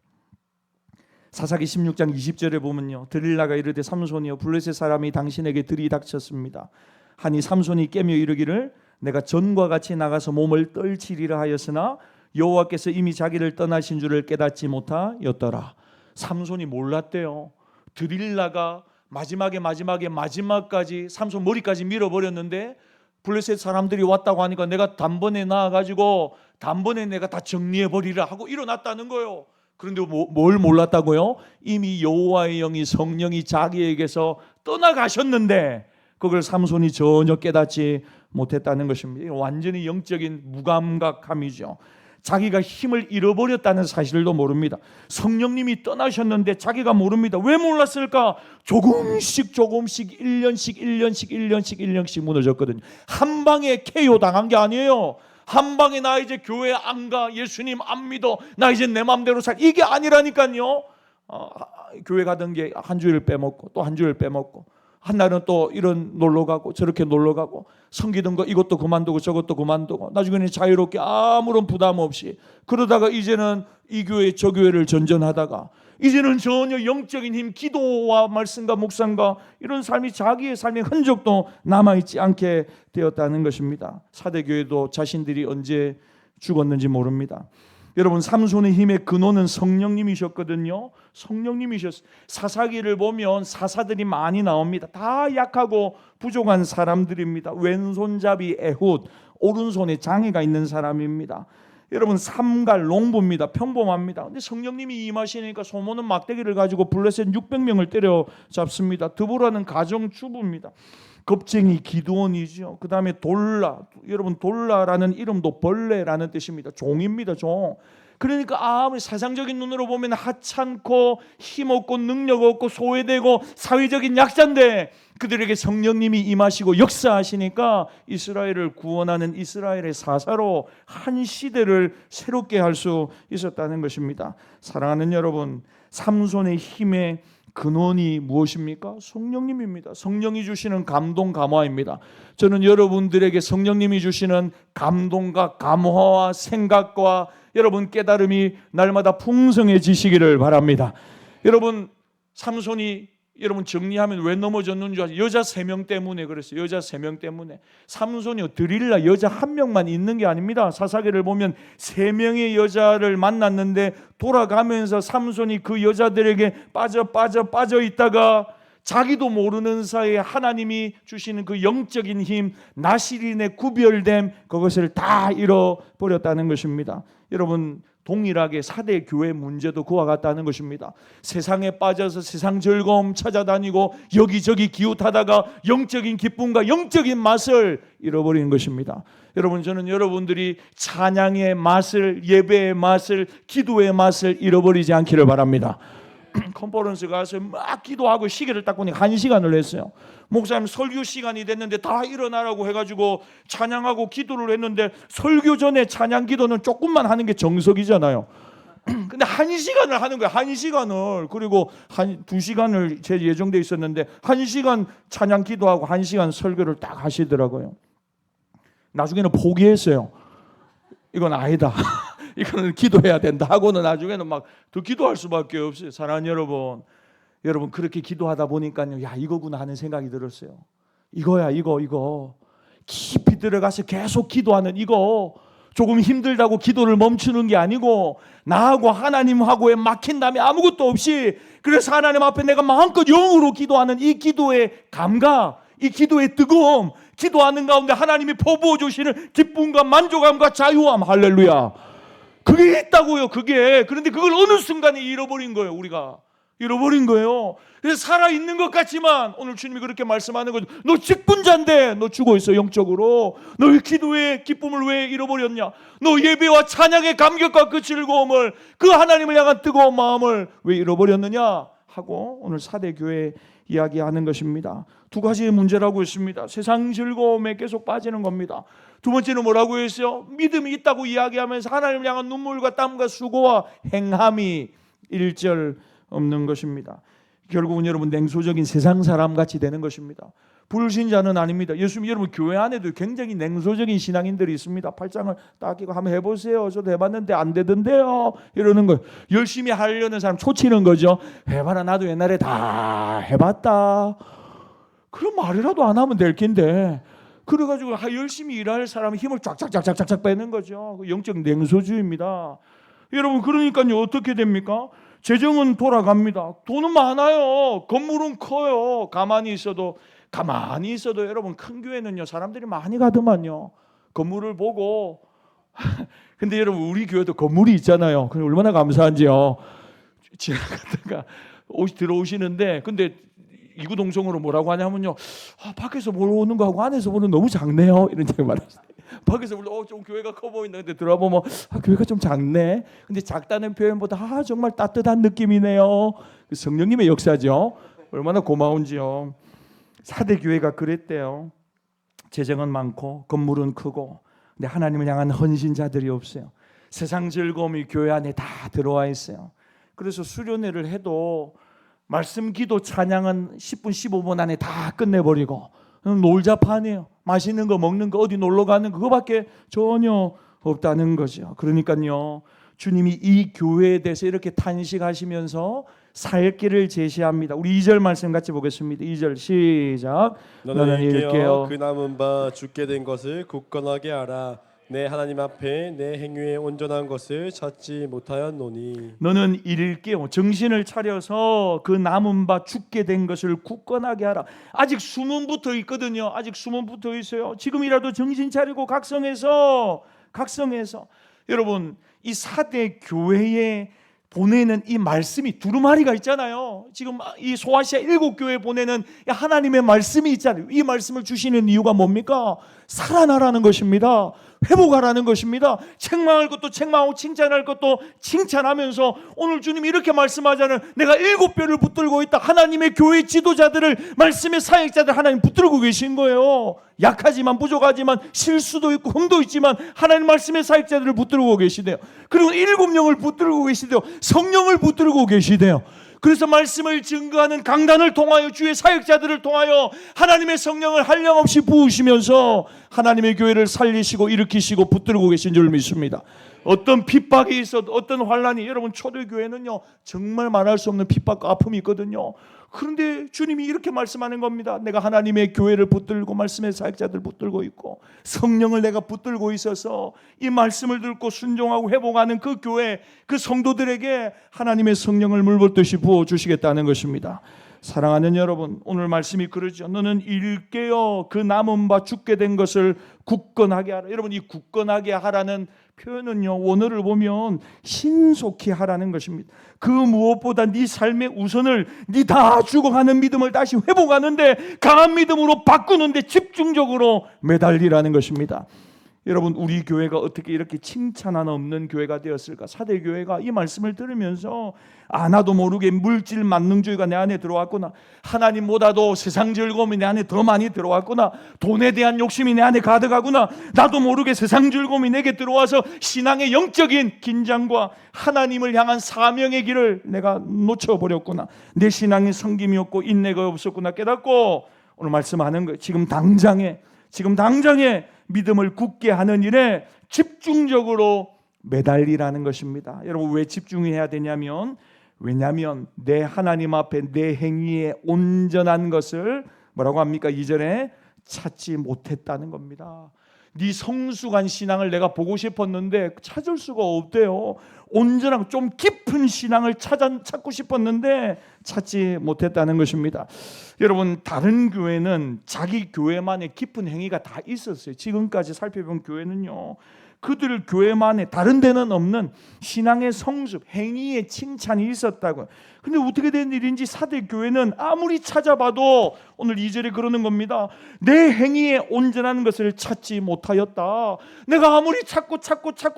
사사기 16장 20절에 보면요 들릴라가 이르되 삼손이여 블레셋 사람이 당신에게 들이닥쳤습니다. 하니 삼손이 깨며 이르기를 내가 전과 같이 나가서 몸을 떨치리라 하였으나 여호와께서 이미 자기를 떠나신 줄을 깨닫지 못하였더라. 삼손이 몰랐대요. 드릴라가 마지막까지 삼손 머리까지 밀어버렸는데 블레셋 사람들이 왔다고 하니까 내가 단번에 나와가지고 단번에 내가 다 정리해버리라 하고 일어났다는 거예요. 그런데 뭘 몰랐다고요? 이미 여호와의 영이 성령이 자기에게서 떠나가셨는데 그걸 삼손이 전혀 깨닫지 못했다는 것입니다. 완전히 영적인 무감각함이죠. 자기가 힘을 잃어버렸다는 사실도 모릅니다. 성령님이 떠나셨는데 자기가 모릅니다. 왜 몰랐을까? 조금씩 1년씩 무너졌거든요. 한 방에 KO 당한 게 아니에요. 한 방에 나 이제 교회 안 가, 예수님 안 믿어, 나 이제 내 맘대로 살, 이게 아니라니까요. 교회 가던 게 한 주일 빼먹고 또 한 주일 빼먹고 한 날은 또 이런 놀러 가고 저렇게 놀러 가고 섬기던 거 이것도 그만두고 저것도 그만두고 나중에는 자유롭게 아무런 부담 없이 그러다가 이제는 이 교회 저 교회를 전전하다가 이제는 전혀 영적인 힘, 기도와 말씀과 묵상과 이런 삶이 자기의 삶의 흔적도 남아있지 않게 되었다는 것입니다. 사대교회도 자신들이 언제 죽었는지 모릅니다. 여러분 삼손의 힘의 근원은 성령님이셨거든요. 성령님이셨어요. 사사기를 보면 사사들이 많이 나옵니다. 다 약하고 부족한 사람들입니다. 왼손잡이 에훗, 오른손에 장애가 있는 사람입니다. 여러분 삼갈 농부입니다. 평범합니다. 근데 성령님이 임하시니까 소모는 막대기를 가지고 블레셋 600명을 때려잡습니다. 드보라는 가정주부입니다. 겁쟁이 기드온이죠. 그 다음에 돌라, 여러분 돌라라는 이름도 벌레라는 뜻입니다. 종입니다. 종. 그러니까 아무리 세상적인 눈으로 보면 하찮고 힘없고 능력 없고 소외되고 사회적인 약자인데 그들에게 성령님이 임하시고 역사하시니까 이스라엘을 구원하는 이스라엘의 사사로 한 시대를 새롭게 할 수 있었다는 것입니다. 사랑하는 여러분, 삼손의 힘의 근원이 무엇입니까? 성령님입니다. 성령이 주시는 감동 감화입니다. 저는 여러분들에게 성령님이 주시는 감동과 감화와 생각과 여러분 깨달음이 날마다 풍성해지시기를 바랍니다. 여러분 삼손이 여러분 정리하면 왜 넘어졌는 줄 아세요? 여자 3명 때문에 그랬어요. 여자 3명 때문에. 삼손이요, 드릴라 여자 1명만 있는 게 아닙니다. 사사기를 보면 3명의 여자를 만났는데 돌아가면서 삼손이 그 여자들에게 빠져 있다가 자기도 모르는 사이에 하나님이 주시는 그 영적인 힘, 나실인의 구별됨, 그것을 다 잃어버렸다는 것입니다. 여러분, 동일하게 4대 교회 문제도 그와 같다는 것입니다. 세상에 빠져서 세상 즐거움 찾아다니고 여기저기 기웃하다가 영적인 기쁨과 영적인 맛을 잃어버리는 것입니다. 여러분, 저는 여러분들이 찬양의 맛을, 예배의 맛을, 기도의 맛을 잃어버리지 않기를 바랍니다. 컨퍼런스 가서 막 기도하고 시계를 딱 보니까 1시간을 했어요. 목사님 설교 시간이 됐는데 다 일어나라고 해가지고 찬양하고 기도를 했는데, 설교 전에 찬양 기도는 조금만 하는 게 정석이잖아요. 근데 1시간을 하는 거예요. 1시간을. 그리고 2시간을 제 예정돼 있었는데 1시간 찬양 기도하고 1시간 설교를 딱 하시더라고요. 나중에는 포기했어요. 이건 아니다. 이거는 기도해야 된다 하고는 나중에는 막 더 기도할 수밖에 없어요. 사랑하는 여러분, 여러분 그렇게 기도하다 보니까요, 야 이거구나 하는 생각이 들었어요. 이거야, 이거 깊이 들어가서 계속 기도하는 이거. 조금 힘들다고 기도를 멈추는 게 아니고 나하고 하나님하고의 막힌 다음에 아무것도 없이, 그래서 하나님 앞에 내가 마음껏 영으로 기도하는 이 기도의 감각, 이 기도의 뜨거움, 기도하는 가운데 하나님이 퍼부어 주시는 기쁨과 만족감과 자유함, 할렐루야. 그게 있다고요, 그게. 그런데 그걸 어느 순간에 잃어버린 거예요. 우리가 잃어버린 거예요. 그래서 살아있는 것 같지만 오늘 주님이 그렇게 말씀하는 거죠. 너 직분자인데 너 죽어 있어, 영적으로. 너의 기도의 기쁨을 왜 잃어버렸냐? 너 예배와 찬양의 감격과 그 즐거움을, 그 하나님을 향한 뜨거운 마음을 왜 잃어버렸느냐 하고 오늘 4대 교회 이야기하는 것입니다. 2가지의 문제라고 했습니다. 세상 즐거움에 계속 빠지는 겁니다. 2번째는 뭐라고 했어요? 믿음이 있다고 이야기하면서 하나님을 향한 눈물과 땀과 수고와 행함이 1절 없는 것입니다. 결국은 여러분 냉소적인 세상 사람 같이 되는 것입니다. 불신자는 아닙니다. 예수님, 여러분 교회 안에도 굉장히 냉소적인 신앙인들이 있습니다. 팔짱을 딱 끼고 한번 해보세요. 저도 해봤는데 안 되던데요. 이러는 거예요. 열심히 하려는 사람 초치는 거죠. 해봐라, 나도 옛날에 다 해봤다. 그런 말이라도 안 하면 될 텐데. 그래가지고 열심히 일할 사람 힘을 쫙쫙쫙쫙쫙 빼는 거죠. 영적 냉소주의입니다. 여러분, 그러니까요 어떻게 됩니까? 재정은 돌아갑니다. 돈은 많아요. 건물은 커요. 가만히 있어도 여러분 큰 교회는요 사람들이 많이 가더만요. 건물을 보고 근데 여러분 우리 교회도 건물이 있잖아요. 그럼 얼마나 감사한지요. 지나가다가 들어오시는데 근데 이구동성으로 뭐라고 하냐면요, 밖에서 보는 거하고 안에서 보는 너무 작네요, 이런 얘기 말하시네요. 밖에서 보면 좀 교회가 커 보인다. 근데 들어보면 교회가 좀 작네. 근데 작다는 표현보다 정말 따뜻한 느낌이네요. 성령님의 역사죠. 얼마나 고마운지요. 4대 교회가 그랬대요. 재정은 많고 건물은 크고, 근데 하나님을 향한 헌신자들이 없어요. 세상 즐거움이 교회 안에 다 들어와 있어요. 그래서 수련회를 해도 말씀, 기도, 찬양은 10분, 15분 안에 다 끝내버리고 놀자판이에요. 맛있는 거 먹는 거 어디 놀러 가는 거 그거밖에 전혀 없다는 거죠. 그러니까요 주님이 이 교회에 대해서 이렇게 탄식하시면서 살 길을 제시합니다. 우리 2절 말씀 같이 보겠습니다. 2절 시작. 너는 일깨어 그 남은 바 죽게 된 것을 굳건하게 알아. 내 하나님 앞에 내 행위에 온전한 것을 찾지 못하였노니. 너는 이를 깨어 정신을 차려서 그 남은 바 죽게 된 것을 굳건하게 하라. 아직 숨은 붙어 있거든요. 아직 숨은 붙어 있어요. 지금이라도 정신 차리고 각성해서 여러분 이 4대 교회에 보내는 이 말씀이 두루마리가 있잖아요. 지금 이 소아시아 7교회 보내는 하나님의 말씀이 있잖아요. 이 말씀을 주시는 이유가 뭡니까? 살아나라는 것입니다. 회복하라는 것입니다. 책망할 것도 책망하고 칭찬할 것도 칭찬하면서 오늘 주님이 이렇게 말씀하자는, 내가 7뼈를 붙들고 있다. 하나님의 교회 지도자들을, 말씀의 사역자들 하나님 붙들고 계신 거예요. 약하지만 부족하지만 실수도 있고 흠도 있지만 하나님 말씀의 사역자들을 붙들고 계시대요. 그리고 7명을 붙들고 계시대요. 성령을 붙들고 계시대요. 그래서 말씀을 증거하는 강단을 통하여 주의 사역자들을 통하여 하나님의 성령을 한량없이 부으시면서 하나님의 교회를 살리시고 일으키시고 붙들고 계신 줄 믿습니다. 어떤 핍박이 있어도, 어떤 환란이, 여러분 초대교회는요 정말 말할 수 없는 핍박과 아픔이 있거든요. 그런데 주님이 이렇게 말씀하는 겁니다. 내가 하나님의 교회를 붙들고 말씀의 사역자들 붙들고 있고 성령을 내가 붙들고 있어서 이 말씀을 듣고 순종하고 회복하는 그 교회, 그 성도들에게 하나님의 성령을 물붓듯이 부어주시겠다는 것입니다. 사랑하는 여러분, 오늘 말씀이 그러죠. 너는 일깨어 그 남은 바 죽게 된 것을 굳건하게 하라. 여러분, 이 굳건하게 하라는 표현은요, 원어를 보면 신속히 하라는 것입니다. 그 무엇보다 네 삶의 우선을 네 다 죽어가는 믿음을 다시 회복하는데, 강한 믿음으로 바꾸는데 집중적으로 매달리라는 것입니다. 여러분, 우리 교회가 어떻게 이렇게 칭찬 하나 없는 교회가 되었을까? 사대교회가 이 말씀을 들으면서 나도 모르게 물질 만능주의가 내 안에 들어왔구나, 하나님보다도 세상 즐거움이 내 안에 더 많이 들어왔구나, 돈에 대한 욕심이 내 안에 가득하구나, 나도 모르게 세상 즐거움이 내게 들어와서 신앙의 영적인 긴장과 하나님을 향한 사명의 길을 내가 놓쳐버렸구나, 내 신앙의 성김이 없고 인내가 없었구나 깨닫고 오늘 말씀하는 거예요. 지금 당장에 믿음을 굳게 하는 일에 집중적으로 매달리라는 것입니다. 여러분, 왜 집중해야 되냐면, 왜냐하면 내 하나님 앞에 내 행위에 온전한 것을 뭐라고 합니까? 2절에 찾지 못했다는 겁니다. 네 성숙한 신앙을 내가 보고 싶었는데 찾을 수가 없대요. 온전한 좀 깊은 신앙을 찾고 싶었는데 찾지 못했다는 것입니다. 여러분, 다른 교회는 자기 교회만의 깊은 행위가 다 있었어요. 지금까지 살펴본 교회는요, 그들 교회만에 다른 데는 없는 신앙의 성숙, 행위의 칭찬이 있었다고. 근데 어떻게 된 일인지 사대 교회는 아무리 찾아봐도 오늘 2절에 그러는 겁니다. 내 행위에 온전한 것을 찾지 못하였다. 내가 아무리 찾고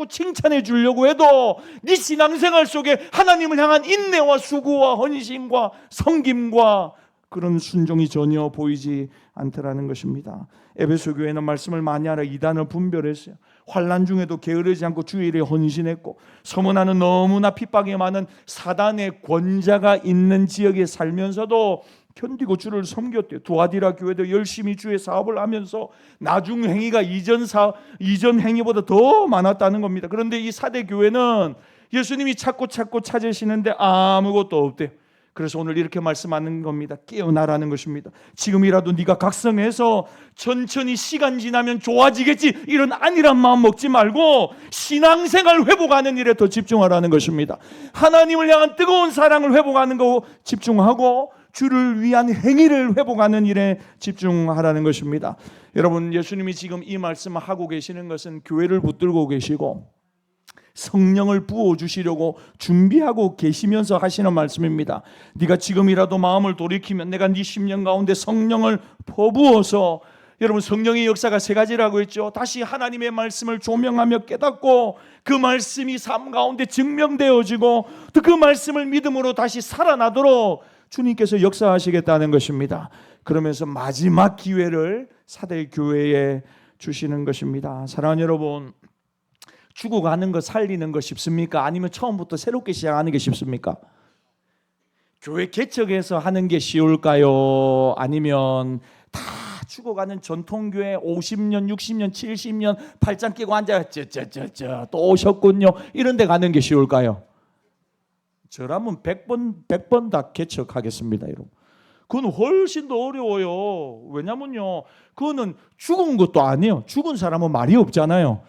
칭찬해 주려고 해도 네 신앙생활 속에 하나님을 향한 인내와 수고와 헌신과 섬김과 그런 순종이 전혀 보이지 않더라는 것입니다. 에베소 교회는 말씀을 많이 하라 이단을 분별했어요. 환난 중에도 게으르지 않고 주의 일에 헌신했고, 서문하는 너무나 핍박이 많은 사단의 권자가 있는 지역에 살면서도 견디고 주를 섬겼대요. 두아디라 교회도 열심히 주의 사업을 하면서 나중 행위가 이전 행위보다 더 많았다는 겁니다. 그런데 이 사대 교회는 예수님이 찾고 찾으시는데 아무것도 없대요. 그래서 오늘 이렇게 말씀하는 겁니다. 깨어나라는 것입니다. 지금이라도 네가 각성해서 천천히 시간 지나면 좋아지겠지, 이런 안일한 마음 먹지 말고 신앙생활 회복하는 일에 더 집중하라는 것입니다. 하나님을 향한 뜨거운 사랑을 회복하는 거 집중하고 주를 위한 행위를 회복하는 일에 집중하라는 것입니다. 여러분, 예수님이 지금 이 말씀을 하고 계시는 것은 교회를 붙들고 계시고 성령을 부어주시려고 준비하고 계시면서 하시는 말씀입니다. 네가 지금이라도 마음을 돌이키면 내가 네 심령 가운데 성령을 퍼부어서, 여러분, 성령의 역사가 세 가지라고 했죠. 다시 하나님의 말씀을 조명하며 깨닫고 그 말씀이 삶 가운데 증명되어지고 또 그 말씀을 믿음으로 다시 살아나도록 주님께서 역사하시겠다는 것입니다. 그러면서 마지막 기회를 사대 교회에 주시는 것입니다. 사랑하는 여러분, 죽어가는 거 살리는 거 쉽습니까? 아니면 처음부터 새롭게 시작하는 게 쉽습니까? 교회 개척해서 하는 게 쉬울까요? 아니면 다 죽어가는 전통교회 50년, 60년, 70년 팔짱 끼고 앉아 또 오셨군요, 이런 데 가는 게 쉬울까요? 저라면 100번 다 개척하겠습니다. 여러분, 그건 훨씬 더 어려워요. 왜냐면요, 그거는 죽은 것도 아니에요. 죽은 사람은 말이 없잖아요.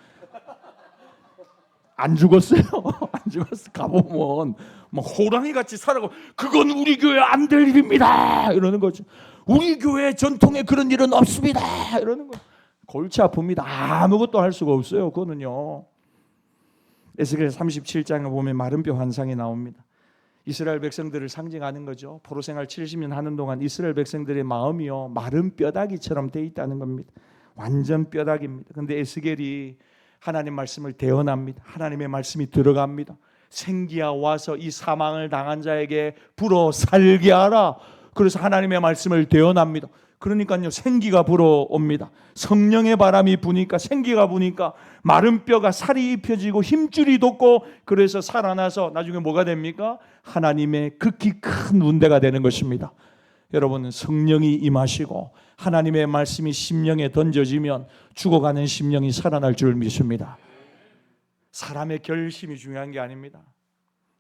안 죽었어요. 안 죽었어. 가보면 막 호랑이 같이 살아고, 그건 우리 교회 안 될 일입니다, 이러는 거죠. 우리 교회 전통에 그런 일은 없습니다, 이러는 거. 골치 아픕니다. 아무것도 할 수가 없어요. 그거는요. 에스겔 37장에 보면 마른뼈 환상이 나옵니다. 이스라엘 백성들을 상징하는 거죠. 포로 생활 70년 하는 동안 이스라엘 백성들의 마음이요, 마른 뼈다귀처럼 돼 있다는 겁니다. 완전 뼈다귀입니다. 그런데 에스겔이 하나님 말씀을 대언합니다. 하나님의 말씀이 들어갑니다. 생기야 와서 이 사망을 당한 자에게 불어 살게 하라. 그래서 하나님의 말씀을 대언합니다. 그러니까요, 생기가 불어옵니다. 성령의 바람이 부니까, 생기가 부니까 마른 뼈가 살이 입혀지고 힘줄이 돋고, 그래서 살아나서 나중에 뭐가 됩니까? 하나님의 극히 큰 운대가 되는 것입니다. 여러분, 성령이 임하시고 하나님의 말씀이 심령에 던져지면 죽어가는 심령이 살아날 줄 믿습니다. 사람의 결심이 중요한 게 아닙니다.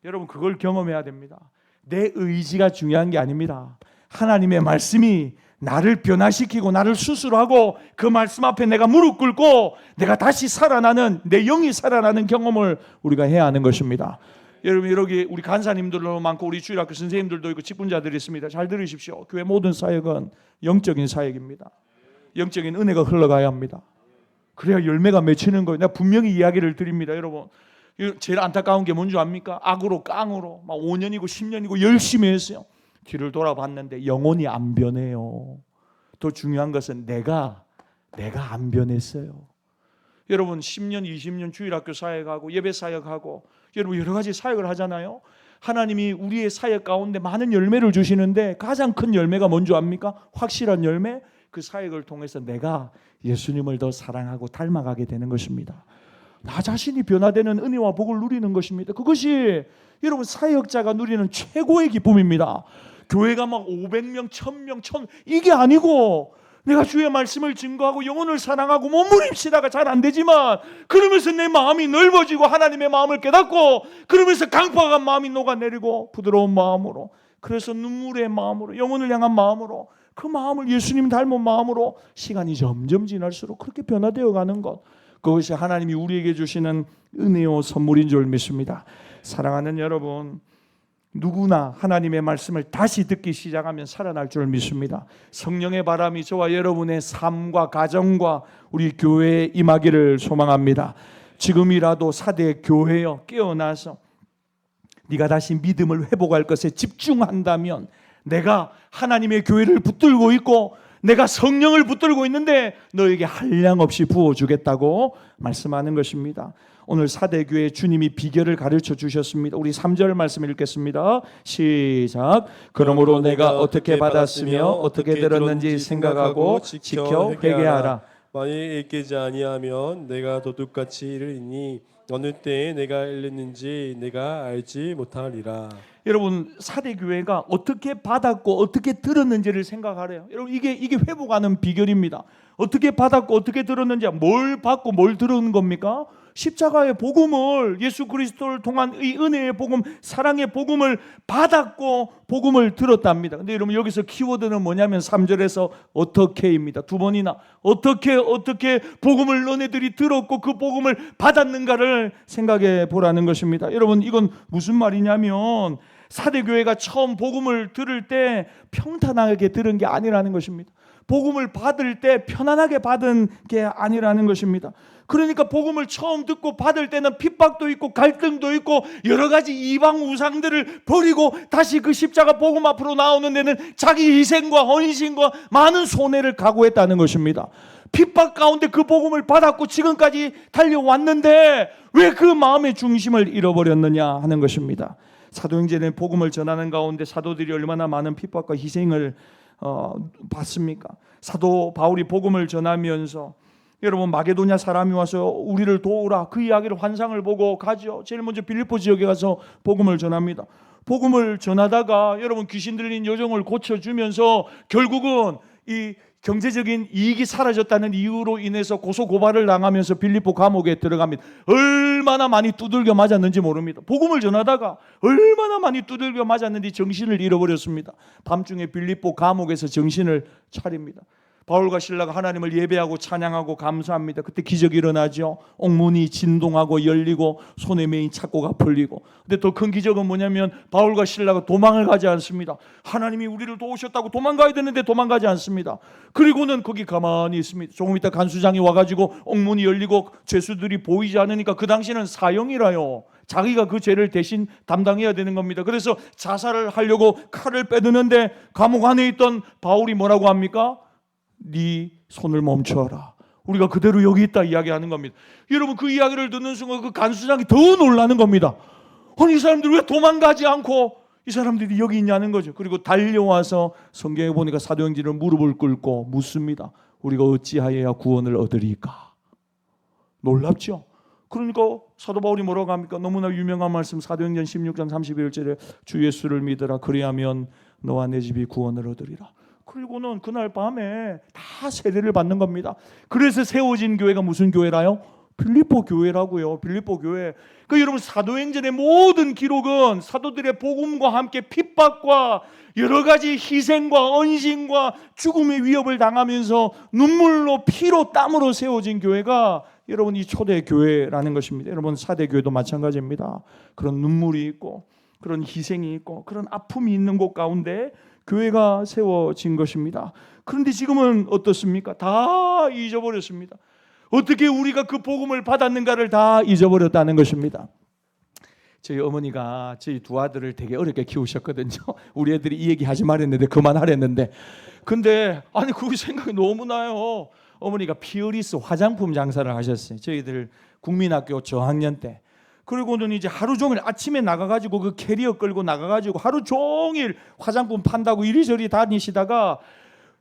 여러분, 그걸 경험해야 됩니다. 내 의지가 중요한 게 아닙니다. 하나님의 말씀이 나를 변화시키고 나를 수술하고 그 말씀 앞에 내가 무릎 꿇고 내가 다시 살아나는, 내 영이 살아나는 경험을 우리가 해야 하는 것입니다. 여러분, 여기 우리 간사님들도 많고 우리 주일학교 선생님들도 있고 직분자들이 있습니다. 잘 들으십시오. 교회 모든 사역은 영적인 사역입니다. 영적인 은혜가 흘러가야 합니다. 그래야 열매가 맺히는 거예요. 내가 분명히 이야기를 드립니다. 여러분, 제일 안타까운 게 뭔지 압니까? 악으로 깡으로 막 5년이고 10년이고 열심히 했어요. 뒤를 돌아봤는데 영혼이 안 변해요. 더 중요한 것은 내가 안 변했어요. 여러분, 10년 20년 주일학교 사역하고 예배 사역하고 여러분 여러 가지 사역을 하잖아요. 하나님이 우리의 사역 가운데 많은 열매를 주시는데 가장 큰 열매가 뭔지 압니까? 확실한 열매. 그 사역을 통해서 내가 예수님을 더 사랑하고 닮아가게 되는 것입니다. 나 자신이 변화되는 은혜와 복을 누리는 것입니다. 그것이 여러분 사역자가 누리는 최고의 기쁨입니다. 교회가 막 500명, 1000명, 1000 이게 아니고 내가 주의 말씀을 증거하고 영혼을 사랑하고 몸부림치다가 잘 안 되지만 그러면서 내 마음이 넓어지고 하나님의 마음을 깨닫고 그러면서 강팍한 마음이 녹아내리고 부드러운 마음으로, 그래서 눈물의 마음으로, 영혼을 향한 마음으로, 그 마음을 예수님 닮은 마음으로 시간이 점점 지날수록 그렇게 변화되어 가는 것, 그것이 하나님이 우리에게 주시는 은혜요 선물인 줄 믿습니다. 사랑하는 여러분, 누구나 하나님의 말씀을 다시 듣기 시작하면 살아날 줄 믿습니다. 성령의 바람이 저와 여러분의 삶과 가정과 우리 교회에 임하기를 소망합니다. 지금이라도 사대 교회여 깨어나서 네가 다시 믿음을 회복할 것에 집중한다면, 내가 하나님의 교회를 붙들고 있고 내가 성령을 붙들고 있는데 너에게 한량없이 부어주겠다고 말씀하는 것입니다. 오늘 사대교회 주님이 비결을 가르쳐 주셨습니다. 우리 3절 말씀 읽겠습니다. 시작. 그러므로 내가 어떻게 받았으며 어떻게 들었는지 생각하고 지켜 회개하라. 만일 읽지 아니하면 내가 도둑같이 이르리니 어느 때에 내가 읽었는지 내가 알지 못하리라. 여러분, 사대교회가 어떻게 받았고 어떻게 들었는지를 생각하래요. 여러분, 이게 회복하는 비결입니다. 어떻게 받았고 어떻게 들었는지, 뭘 받고 뭘 들은 겁니까? 십자가의 복음을, 예수 그리스도를 통한 이 은혜의 복음, 사랑의 복음을 받았고 복음을 들었답니다. 근데 여러분, 여기서 키워드는 뭐냐면 3절에서 어떻게입니다. 두 번이나 어떻게 복음을 너네들이 들었고 그 복음을 받았는가를 생각해 보라는 것입니다. 여러분, 이건 무슨 말이냐면 사대교회가 처음 복음을 들을 때 평탄하게 들은 게 아니라는 것입니다. 복음을 받을 때 편안하게 받은 게 아니라는 것입니다. 그러니까 복음을 처음 듣고 받을 때는 핍박도 있고 갈등도 있고 여러 가지 이방 우상들을 버리고 다시 그 십자가 복음 앞으로 나오는 데는 자기 희생과 헌신과 많은 손해를 각오했다는 것입니다. 핍박 가운데 그 복음을 받았고 지금까지 달려왔는데 왜 그 마음의 중심을 잃어버렸느냐 하는 것입니다. 사도행전에 복음을 전하는 가운데 사도들이 얼마나 많은 핍박과 희생을 받습니까? 사도 바울이 복음을 전하면서 여러분, 마게도냐 사람이 와서 우리를 도우라, 그 이야기를 환상을 보고 가죠. 제일 먼저 빌립보 지역에 가서 복음을 전합니다. 복음을 전하다가 여러분, 귀신 들린 여종을 고쳐주면서 결국은 이 경제적인 이익이 사라졌다는 이유로 인해서 고소 고발을 당하면서 빌립보 감옥에 들어갑니다. 얼마나 많이 두들겨 맞았는지 모릅니다. 복음을 전하다가 얼마나 많이 두들겨 맞았는지 정신을 잃어버렸습니다. 밤중에 빌립보 감옥에서 정신을 차립니다. 바울과 실라가 하나님을 예배하고 찬양하고 감사합니다. 그때 기적이 일어나죠. 옥문이 진동하고 열리고 손에 메인 착고가 풀리고. 근데 더 큰 기적은 뭐냐면 바울과 실라가 도망을 가지 않습니다. 하나님이 우리를 도우셨다고 도망가야 되는데 도망가지 않습니다. 그리고는 거기 가만히 있습니다. 조금 있다 간수장이 와가지고 옥문이 열리고 죄수들이 보이지 않으니까, 그 당시는 사형이라요. 자기가 그 죄를 대신 담당해야 되는 겁니다. 그래서 자살을 하려고 칼을 빼드는데 감옥 안에 있던 바울이 뭐라고 합니까? 네 손을 멈춰라. 우리가 그대로 여기 있다 이야기하는 겁니다. 여러분, 그 이야기를 듣는 순간 그 간수장이 더 놀라는 겁니다. 아니, 이 사람들이 왜 도망가지 않고 이 사람들이 여기 있냐는 거죠. 그리고 달려와서 성경에 보니까 사도행전을 무릎을 꿇고 묻습니다. 우리가 어찌하여야 구원을 얻으리까? 놀랍죠? 그러니까 사도 바울이 뭐라고 합니까? 너무나 유명한 말씀, 사도행전 16장 31절에 주 예수를 믿으라, 그리하면 너와 내 집이 구원을 얻으리라. 그리고는 그날 밤에 다 세례를 받는 겁니다. 그래서 세워진 교회가 무슨 교회라요? 빌립보 교회라고요. 빌립보 교회. 그 여러분 사도행전의 모든 기록은 사도들의 복음과 함께 핍박과 여러 가지 희생과 언신과 죽음의 위협을 당하면서 눈물로 피로 땀으로 세워진 교회가 여러분 이 초대 교회라는 것입니다. 여러분 사대 교회도 마찬가지입니다. 그런 눈물이 있고 그런 희생이 있고 그런 아픔이 있는 곳 가운데 교회가 세워진 것입니다. 그런데 지금은 어떻습니까? 다 잊어버렸습니다. 어떻게 우리가 그 복음을 받았는가를 다 잊어버렸다는 것입니다. 저희 어머니가 저희 두 아들을 되게 어렵게 키우셨거든요. 우리 애들이 이 얘기 하지 말했는데 그만하랬는데, 근데 아니 그 생각이 너무 나요. 어머니가 피어리스 화장품 장사를 하셨어요. 저희들 국민학교 저학년 때. 그리고는 이제 하루 종일 아침에 나가가지고 그 캐리어 끌고 나가가지고 하루 종일 화장품 판다고 이리저리 다니시다가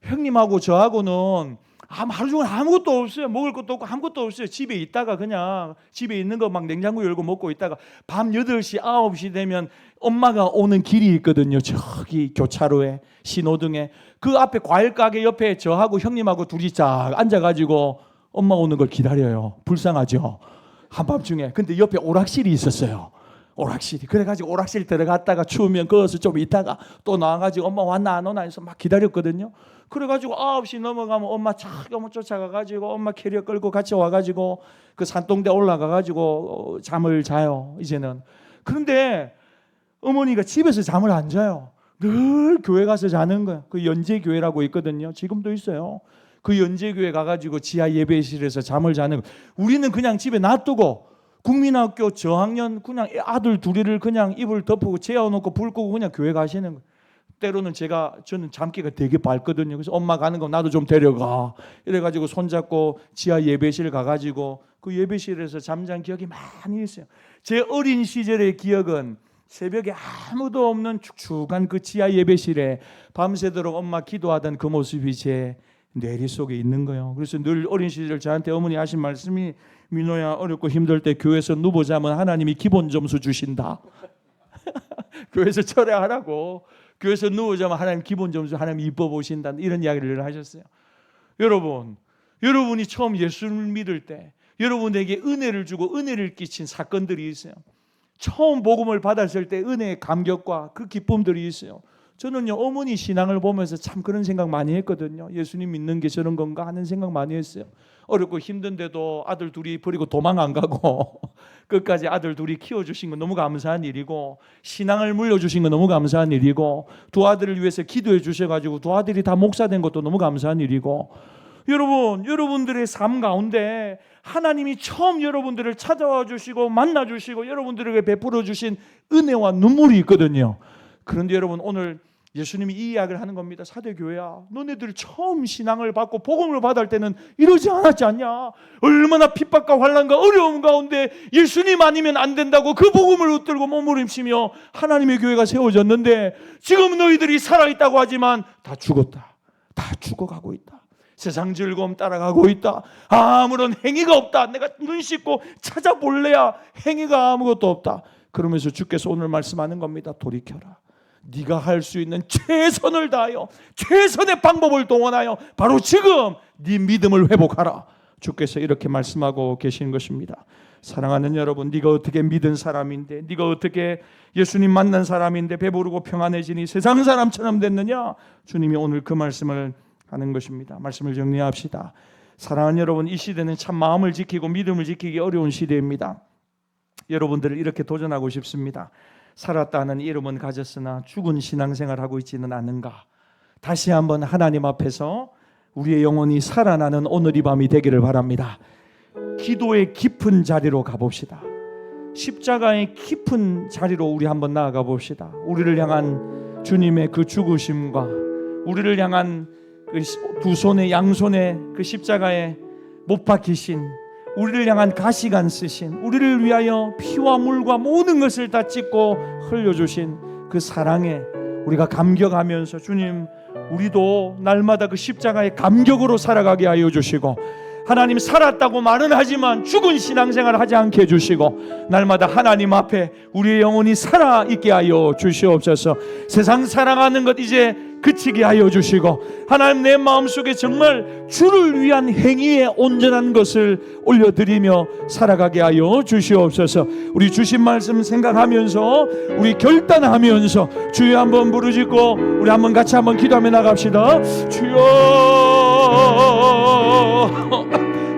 형님하고 저하고는 하루 종일 아무것도 없어요. 먹을 것도 없고 아무것도 없어요. 집에 있다가 그냥 집에 있는 거 막 냉장고 열고 먹고 있다가 밤 8시, 9시 되면 엄마가 오는 길이 있거든요. 저기 교차로에 신호등에 그 앞에 과일 가게 옆에 저하고 형님하고 둘이 쫙 앉아가지고 엄마 오는 걸 기다려요. 불쌍하죠. 한밤중에. 근데 옆에 오락실이 있었어요. 오락실이. 그래가지고 오락실 들어갔다가 추우면 거기서 좀 있다가 또 나와가지고 엄마 왔나 안 오나 해서 막 기다렸거든요. 그래가지고 9시 넘어가면 엄마 차가 쫓아가가지고 엄마 캐리어 끌고 같이 와가지고 그 산동대 올라가가지고 잠을 자요. 이제는. 그런데 어머니가 집에서 잠을 안 자요. 늘 교회 가서 자는 거예요. 그 연제교회라고 있거든요. 지금도 있어요. 그 연제교회 가가지고 지하 예배실에서 잠을 자는 거예요. 우리는 그냥 집에 놔두고 국민학교 저학년 그냥 아들 둘이를 그냥 이불 덮고 재워놓고 불 끄고 그냥 교회 가시는 거예요. 때로는 저는 잠기가 되게 밝거든요. 그래서 엄마 가는 거 나도 좀 데려가. 이래가지고 손잡고 지하 예배실 가가지고 그 예배실에서 잠잔 기억이 많이 있어요. 제 어린 시절의 기억은 새벽에 아무도 없는 축축한 그 지하 예배실에 밤새도록 엄마 기도하던 그 모습이 제 뇌리 속에 있는 거예요. 그래서 늘 어린 시절 저한테 어머니 하신 말씀이 민호야 어렵고 힘들 때 교회에서 누보자면 하나님이 기본 점수 주신다. 교회에서 철회하라고. 교회에서 누우자면 하나님 기본 점수 하나님 이뻐 보신다 이런 이야기를 하셨어요. 여러분이 처음 예수를 믿을 때 여러분에게 은혜를 주고 은혜를 끼친 사건들이 있어요. 처음 복음을 받았을 때 은혜의 감격과 그 기쁨들이 있어요. 저는요 어머니 신앙을 보면서 참 그런 생각 많이 했거든요. 예수님 믿는 게 저런 건가 하는 생각 많이 했어요. 어렵고 힘든데도 아들 둘이 버리고 도망 안 가고 끝까지 아들 둘이 키워주신 건 너무 감사한 일이고 신앙을 물려주신 건 너무 감사한 일이고 두 아들을 위해서 기도해 주셔가지고 두 아들이 다 목사 된 것도 너무 감사한 일이고 여러분들의 삶 가운데 하나님이 처음 여러분들을 찾아와 주시고 만나 주시고 여러분들에게 베풀어 주신 은혜와 눈물이 있거든요. 그런데 여러분 오늘 예수님이 이 이야기를 하는 겁니다. 사대교회야 너네들 처음 신앙을 받고 복음을 받을 때는 이러지 않았지 않냐. 얼마나 핍박과 환난과 어려움 가운데 예수님 아니면 안 된다고 그 복음을 붙들고 몸부림치며 하나님의 교회가 세워졌는데 지금 너희들이 살아있다고 하지만 다 죽었다. 다 죽어가고 있다. 세상 즐거움 따라가고 있다. 아무런 행위가 없다. 내가 눈 씻고 찾아볼래야 행위가 아무것도 없다. 그러면서 주께서 오늘 말씀하는 겁니다. 돌이켜라. 네가 할 수 있는 최선을 다하여 최선의 방법을 동원하여 바로 지금 네 믿음을 회복하라. 주께서 이렇게 말씀하고 계신 것입니다. 사랑하는 여러분, 네가 어떻게 믿은 사람인데 네가 어떻게 예수님 만난 사람인데 배부르고 평안해지니 세상 사람처럼 됐느냐. 주님이 오늘 그 말씀을 하는 것입니다. 말씀을 정리합시다. 사랑하는 여러분, 이 시대는 참 마음을 지키고 믿음을 지키기 어려운 시대입니다. 여러분들을 이렇게 도전하고 싶습니다. 살았다는 이름은 가졌으나 죽은 신앙생활하고 있지는 않은가. 다시 한번 하나님 앞에서 우리의 영혼이 살아나는 오늘 이 밤이 되기를 바랍니다. 기도의 깊은 자리로 가봅시다. 십자가의 깊은 자리로 우리 한번 나아가 봅시다. 우리를 향한 주님의 그 죽으심과 우리를 향한 그 두 손에 양손에 그 십자가에 못 박히신 우리를 향한 가시관 쓰신 우리를 위하여 피와 물과 모든 것을 다 찢고 흘려주신 그 사랑에 우리가 감격하면서 주님 우리도 날마다 그 십자가의 감격으로 살아가게 하여 주시고 하나님 살았다고 말은 하지만 죽은 신앙생활을 하지 않게 해주시고 날마다 하나님 앞에 우리의 영혼이 살아있게 하여 주시옵소서. 세상 사랑하는 것 이제 그치게 하여 주시고, 하나님 내 마음속에 정말 주를 위한 행위에 온전한 것을 올려드리며 살아가게 하여 주시옵소서. 우리 주신 말씀 생각하면서 우리 결단하면서 주여 한번 부르짖고 우리 한번 같이 한번 기도하며 나갑시다. 주여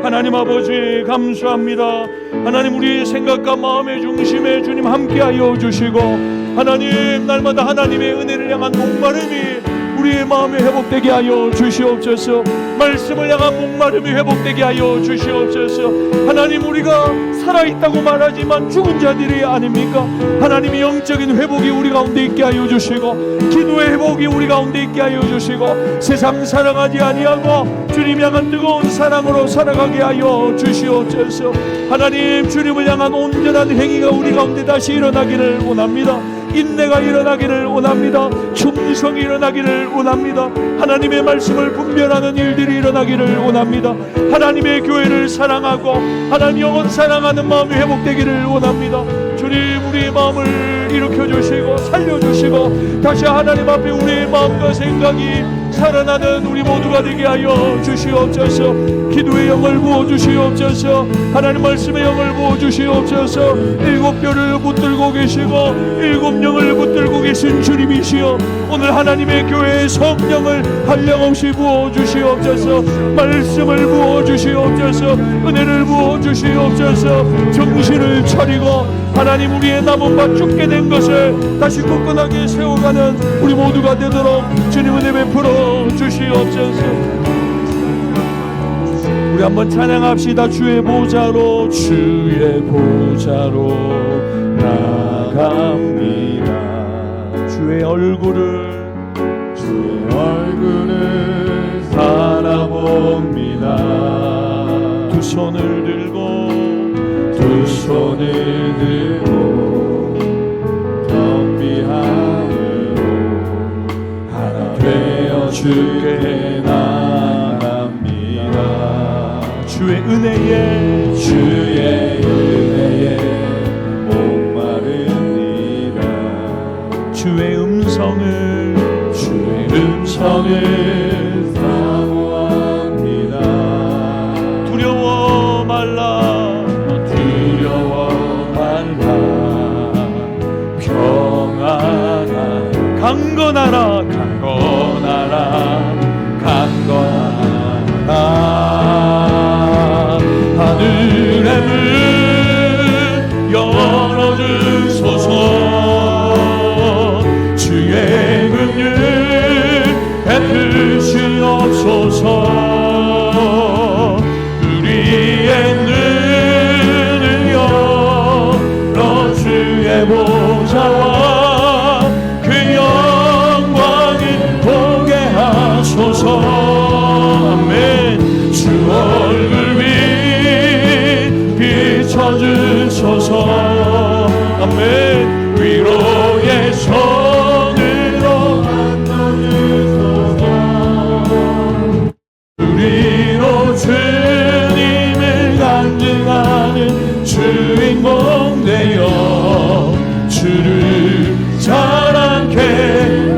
하나님 아버지 감사합니다. 하나님 우리의 생각과 마음의 중심에 주님 함께하여 주시고, 하나님 날마다 하나님의 은혜를 향한 목마름이 우리의 마음에 회복되게 하여 주시옵소서. 말씀을 향한 목마름이 회복되게 하여 주시옵소서. 하나님 우리가 살아있다고 말하지만 죽은 자들이 아닙니까? 하나님이 영적인 회복이 우리 가운데 있게 하여 주시고, 기도의 회복이 우리 가운데 있게 하여 주시고, 세상 사랑하지 아니하고 주님 향한 뜨거운 사랑으로 살아가게 하여 주시옵소서. 하나님 주님을 향한 온전한 행위가 우리 가운데 다시 일어나기를 원합니다. 인내가 일어나기를 원합니다. 충성이 일어나기를 원합니다. 하나님의 말씀을 분별하는 일들이 일어나기를 원합니다. 하나님의 교회를 사랑하고 하나님 영혼 사랑하는 마음이 회복되기를 원합니다. 주님 우리의 마음을 일으켜 주시고 살려주시고, 다시 하나님 앞에 우리의 마음과 생각이 살아나는 우리 모두가 되게 하여 주시옵소서. 기도의 영을 부어주시옵소서. 하나님 말씀의 영을 부어주시옵소서. 일곱 뼈를 붙들고 계시고 일곱 영을 붙들고 계신 주님이시여, 오늘 하나님의 교회의 성령을 한량없이 부어주시옵소서. 말씀을 부어주시옵소서. 은혜를 부어주시옵소서. 정신을 차리고 하나님 우리의 남은 바 죽게 된 것을 다시 굳건하게 세워가는 우리 모두가 되도록 주님 은혜 베풀어 주시옵소서. 우리 한번 찬양합시다. 주의 보좌로 주의 보좌로 나갑니다. 주의 얼굴을 바라봅니다. 두 손을 들고 겸비함으로 하나 되어 주께 나갑니다. 주의 은혜에 목마릅니다. 주의 음성을 사모합니다. 두려워 말라 평안하라 강건하라 하늘의 문 열어주소서. 주의 긍휼 베푸시옵소서. 우리의 눈을 열어 주의 보좌와 그 영광을 보게 하소서. 아멘. 주 얼굴 위 비춰주소서. 아멘. 위로의 손으로 만나주소서. 우리로 주님을 간증하는 주인공 되어 주를 자랑케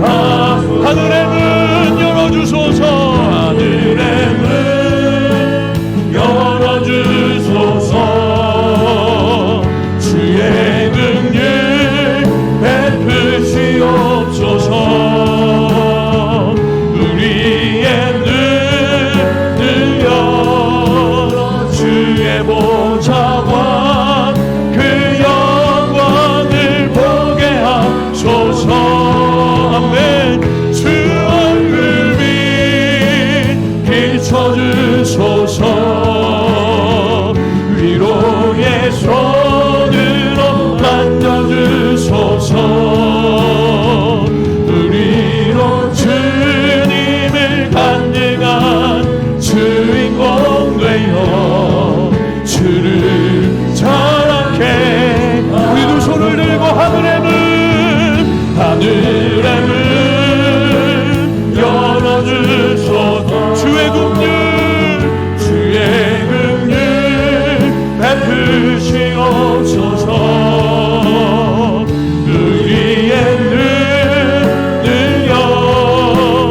하늘의 문 열어주소서. 하늘의 문 열어주소서. 주의 긍휼 베푸시옵소서. 우리의 눈을 열어 주의 보좌와 그 영광을 보게 하소서. 아멘. 주 얼굴 빛 비춰주소서. 위로의 손으로 만져주소서. 우리로 주님을 간증한 주인공 되어 주를 자랑케. 우리 두 손을 들고 하늘의 문 열어주소서. 주의 긍휼 베푸시옵소서. 우리의 눈을 열어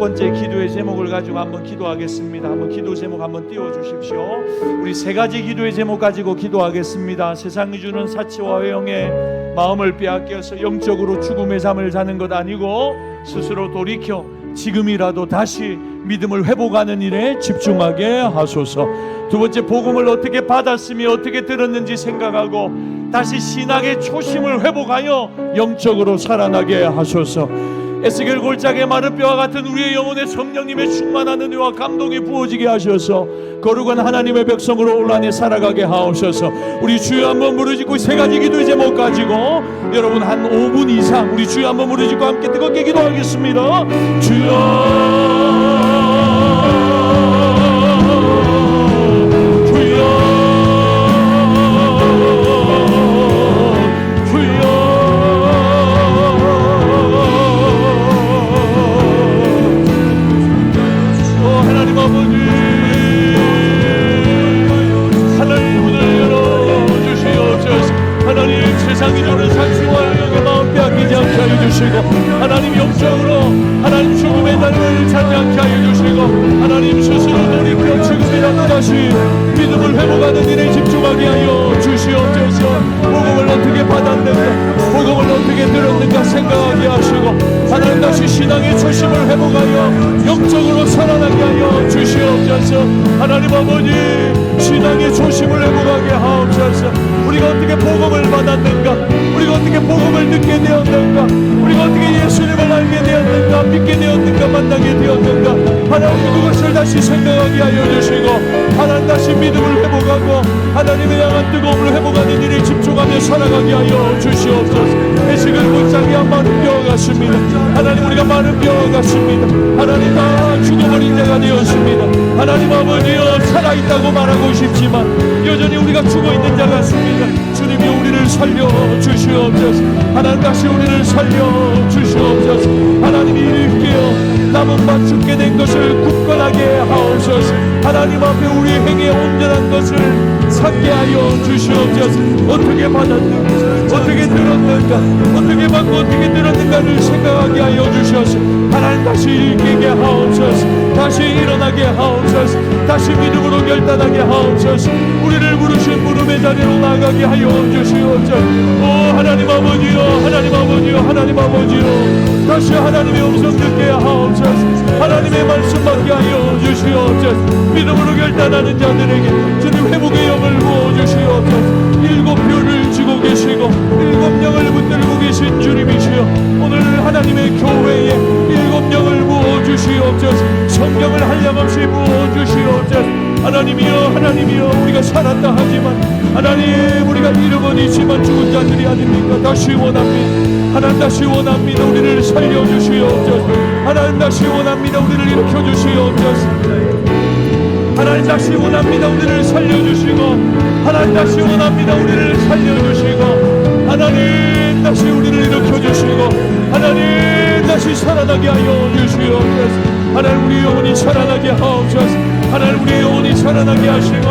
번째 기도의 제목을 가지고 한번 기도하겠습니다. 한번 기도 제목 한번 띄워주십시오. 우리 세 가지 기도의 제목 가지고 기도하겠습니다. 세상이 주는 사치와 회영의 마음을 빼앗겨서 영적으로 죽음의 잠을 자는 것 아니고 스스로 돌이켜 지금이라도 다시 믿음을 회복하는 일에 집중하게 하소서. 두 번째, 복음을 어떻게 받았으며 어떻게 들었는지 생각하고 다시 신앙의 초심을 회복하여 영적으로 살아나게 하소서. 에스겔 골짜기의 마른 뼈와 같은 우리의 영혼에 성령님의 충만한 은혜와 감동이 부어지게 하셔서 거룩한 하나님의 백성으로 온전히 살아가게 하옵소서. 우리 주여 한번 부르짖고 세 가지 기도의 제목 가지고 여러분 한 5분 이상 우리 주여 한번 부르짖고 함께 뜨겁게 기도하겠습니다. 주여 하나님 영적으로 하나님 죽음의 날을 찾지 않게 하여 주시고 하나님 스스로 돌이켜 지금이라도 다시 믿음을 회복하는 일에 집중하게 하여 주시옵소서. 복음을 어떻게 받았는가 복음을 어떻게 들었는가 생각하게 하시고 하나님 다시 신앙의 초심을 회복하여 영적으로 살아나게 하여 주시옵소서. 하나님 아버지 신앙의 초심을 회복하게 하옵소서. 우리가 어떻게 복음을 받았는가 우리가 어떻게 복음을 듣게 되었는가 우리가 어떻게 예수님을 알게 되었는가 믿게 되었는가 만나게 되었는가 하나님 그것을 다시 생각하게 하여 주시고 하나님 다시 믿음을 회복하고 하나님을 향한 뜨거움을 회복하는 일에 집중하며 살아가게 하여 주시옵소서. 에스겔 골짜기와 마른 뼈와 같습니다. 하나님 우리가 마른 뼈와 같습니다. 하나님 다 죽어버린 자가 되었습니다. 하나님 아버지여 살아있다고 말하고 싶지만 여전히 우리가 죽어있는 자 같습니다. 주님이 우리를 살려 주시옵소서. 하나님 다시 우리를 살려 주시옵소서. 하나님이 일깨어 남은 바 죽게 된 것을 굳건하게 하옵소서. 하나님 앞에 우리의 행위에 온전한 것을 찾게 하여 주시옵소서. 어떻게 받았는가 어떻게 들었는가 어떻게 받고 어떻게 들었는가를 생각하게 하여 주셔서 하나님 다시 일깨게 하옵소서. 다시 일어나게 하옵소서. 다시 믿음으로 결단하게 하옵소서. 우리를 부르신 부름의 자리로 나아가게 하여 주시옵소서. 오 하나님 아버지요 하나님 아버지요 하나님 아버지요 다시 하나님의 음성 듣게 하옵소서. 하나님의 말씀 받게 하여 주시옵소서. 믿음으로 결단하는 자들에게 주님 회복의 영을 부어주시옵소서. 일곱 표를 쥐고 계시고 일곱 영을 붙들고 계신 주님이시여 오늘 하나님의 교회에 일곱 영을 부어주시옵소서. 성경을 한량없이 부어주시옵소서. 하나님이여 하나님이여 우리가 살았다 하지만 하나님 우리가 이름은 있지만 죽은 자들이 아닙니까? 다시 원합니다. 하나님 다시 원합니다. 우리를 살려주시옵소서. 하나님 다시 원합니다. 우리를 일으켜주시옵소서. 하나님 다시 원합니다. 우리를 살려주시고 하나님 다시 원합니다. 우리를 살려주시고 하나님 다시 우리를 일으켜주시고 하나님 다시 살아나게 하여 주시옵소서. 하나님 우리 영혼이 살아나게 하옵소서. 하나님 우리의 영혼이 살아나게 하시고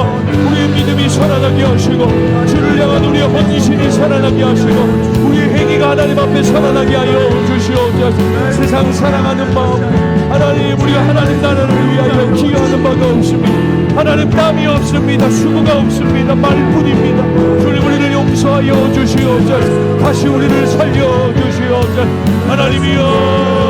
우리의 믿음이 살아나게 하시고 주를 향한 우리의 헌신이 살아나게 하시고 우리의 행위가 하나님 앞에 살아나게 하여 주시옵소서. 세상 사랑하는 마음 하나님 우리가 하나님 나라를 위하여 기여하는 바가 없습니다. 하나님 땀이 없습니다. 수고가 없습니다. 말뿐입니다. 주님 우리를 용서하여 주시옵소서. 다시 우리를 살려 주시옵소서. 하나님이여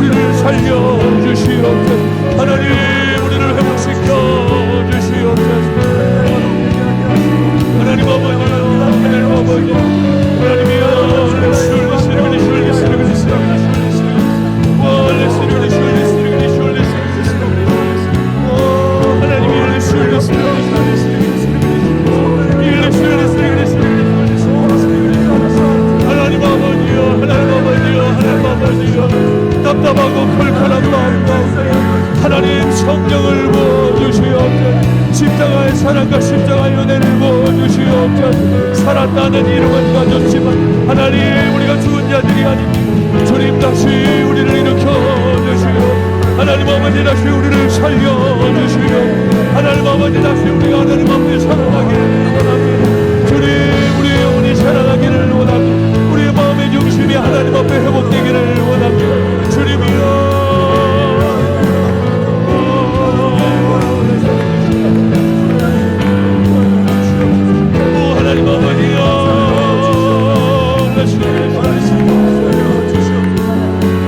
우리를 살려주시옵소서. 하나님 우리를 회복시켜 주시옵소서. 하나님 아버지요 하나님 아버지 하나님이여 답답하고 컬컬한 마음 가운데 하나님 성령을 부어주시옵소서. 십자가의 사랑과 십자가의 은혜를 부어주시옵소서. 주시옵소서. 살았다는 이름은 가졌지만 하나님 우리가 죽은 자들이 아닙니다. 주님 다시 우리를 일으켜 주시오. 하나님 아버지 다시 우리를 살려주시오. 하나님 아버지 다시 우리가 하나님 앞에 살아나기를 원합니다. 주님 우리의 영혼이 살아나기를 원합니다. 우리의 마음의 중심이 하나님 앞에 회복되기를 원합니다. 주님이여 하나님 아버지여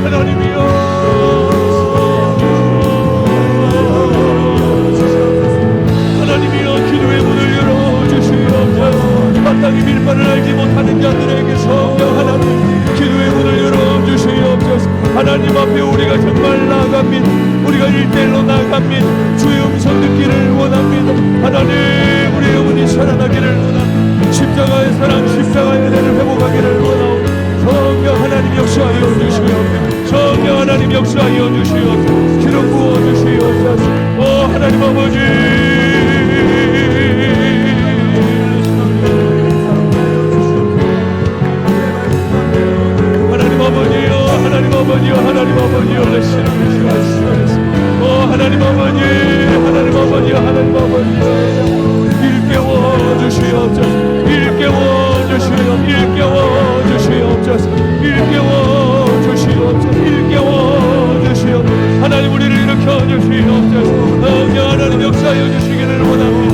하나님이여 마땅히 빌바를 알지 못하는 자들에게 성령 하나님 기도의 문을 열어주시옵소서. 하나님 앞에 우리가 정말 나아갑니다. 우리가 일대일로 나아갑니다. 주의 음성 듣기를 원합니다. 하나님 우리의 영혼이 살아나기를 원합니다. 십자가의 사랑 십자가의 은혜를 회복하기를 원하오. 성령 하나님 역사하여 주시옵소서. 성령 하나님 역사하여 주시옵소서. 기름 부어주시옵소서. 하나님 아버지 하나님 아버지요 하나님 아버지요 하나님 아버지 하나님 아버지요 하나님 아버지 일깨워 주시옵소서. 일깨워 주시옵소서. 일깨워 주시옵소서. 일깨워 주시옵소서. 일깨워 주시옵소서. 하나님 우리를 일으켜 주시옵소서. 하나님 역사하여 주시기를 원합니다.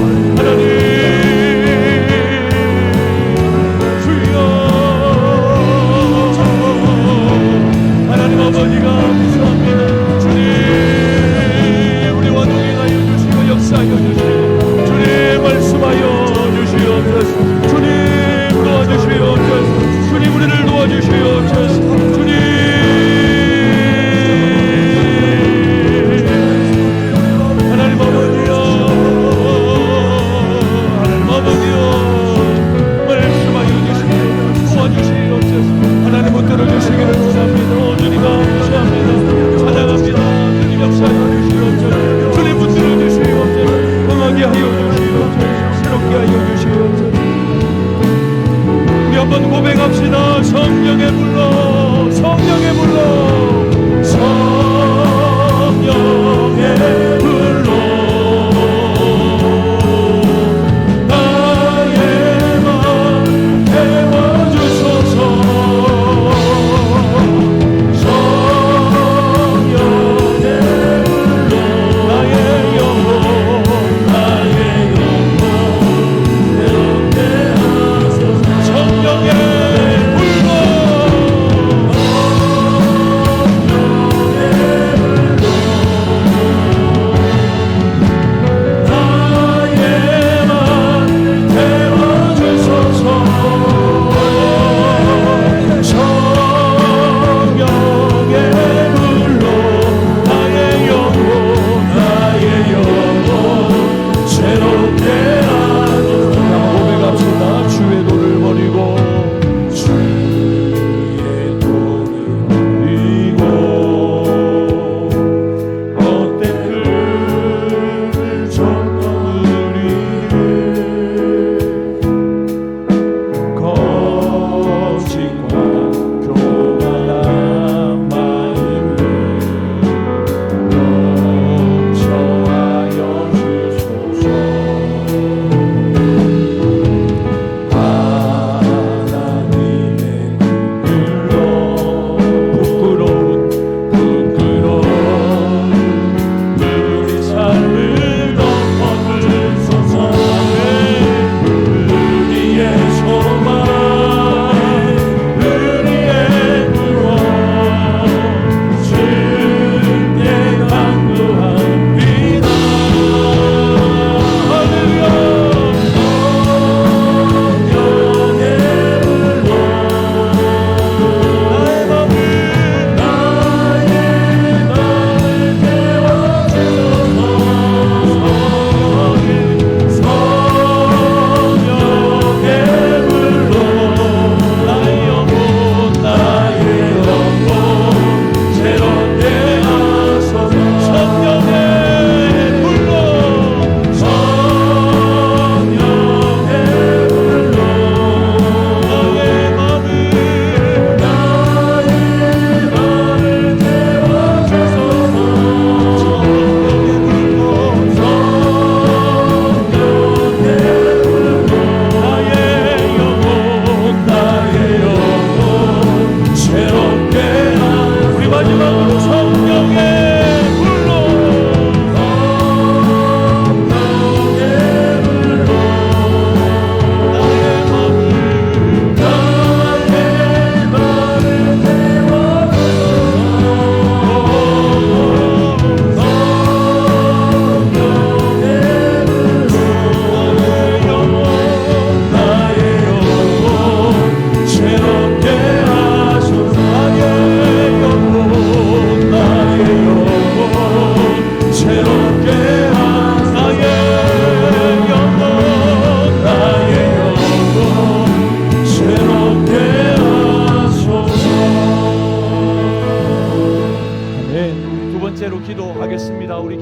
하나님 아버지가 감사합니다. 주님 우리와 동행하여 주시고 역사하여 주시고 주님 말씀하여 주시옵소서. 주님 도와주시옵소서. 주님 우리를 도와주시옵소서. 주님 하나님 아버지여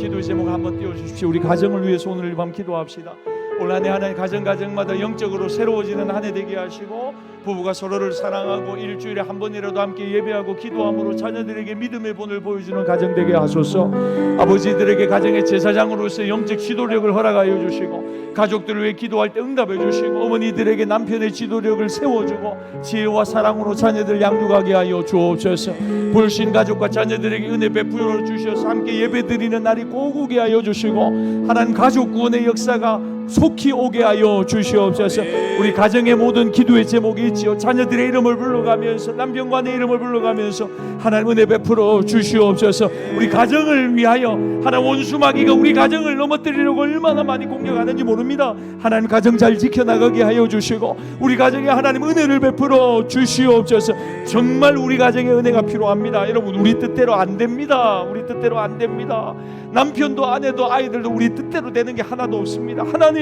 기도의 제목 한번 띄워주십시오. 우리 가정을 위해서 오늘 이 밤 기도합시다. 올 한 해 하나님 가정마다 영적으로 새로워지는 한 해 되게 하시고, 부부가 서로를 사랑하고 일주일에 한 번이라도 함께 예배하고 기도함으로 자녀들에게 믿음의 본을 보여주는 가정 되게 하소서. 아버지들에게 가정의 제사장으로서 영적 지도력을 허락하여 주시고, 가족들을 위해 기도할 때 응답해 주시고, 어머니들에게 남편의 지도력을 세워주고 지혜와 사랑으로 자녀들 양육하게 하여 주옵소서. 불신 가족과 자녀들에게 은혜 베풀어 주셔서 함께 예배드리는 날이 꼭 오게 하여 주시고, 하나님 가족 구원의 역사가 속히 오게 하여 주시옵소서. 우리 가정의 모든 기도의 제목이 있지요. 자녀들의 이름을 불러가면서, 남편과 내 이름을 불러가면서 하나님 은혜 베풀어 주시옵소서. 우리 가정을 위하여 하나님 원수마귀가 우리 가정을 넘어뜨리려고 얼마나 많이 공격하는지 모릅니다. 하나님 가정 잘 지켜나가게 하여 주시고, 우리 가정에 하나님 은혜를 베풀어 주시옵소서. 정말 우리 가정에 은혜가 필요합니다. 여러분, 우리 뜻대로 안 됩니다. 우리 뜻대로 안 됩니다. 남편도 아내도 아이들도 우리 뜻대로 되는 게 하나도 없습니다. 하나님,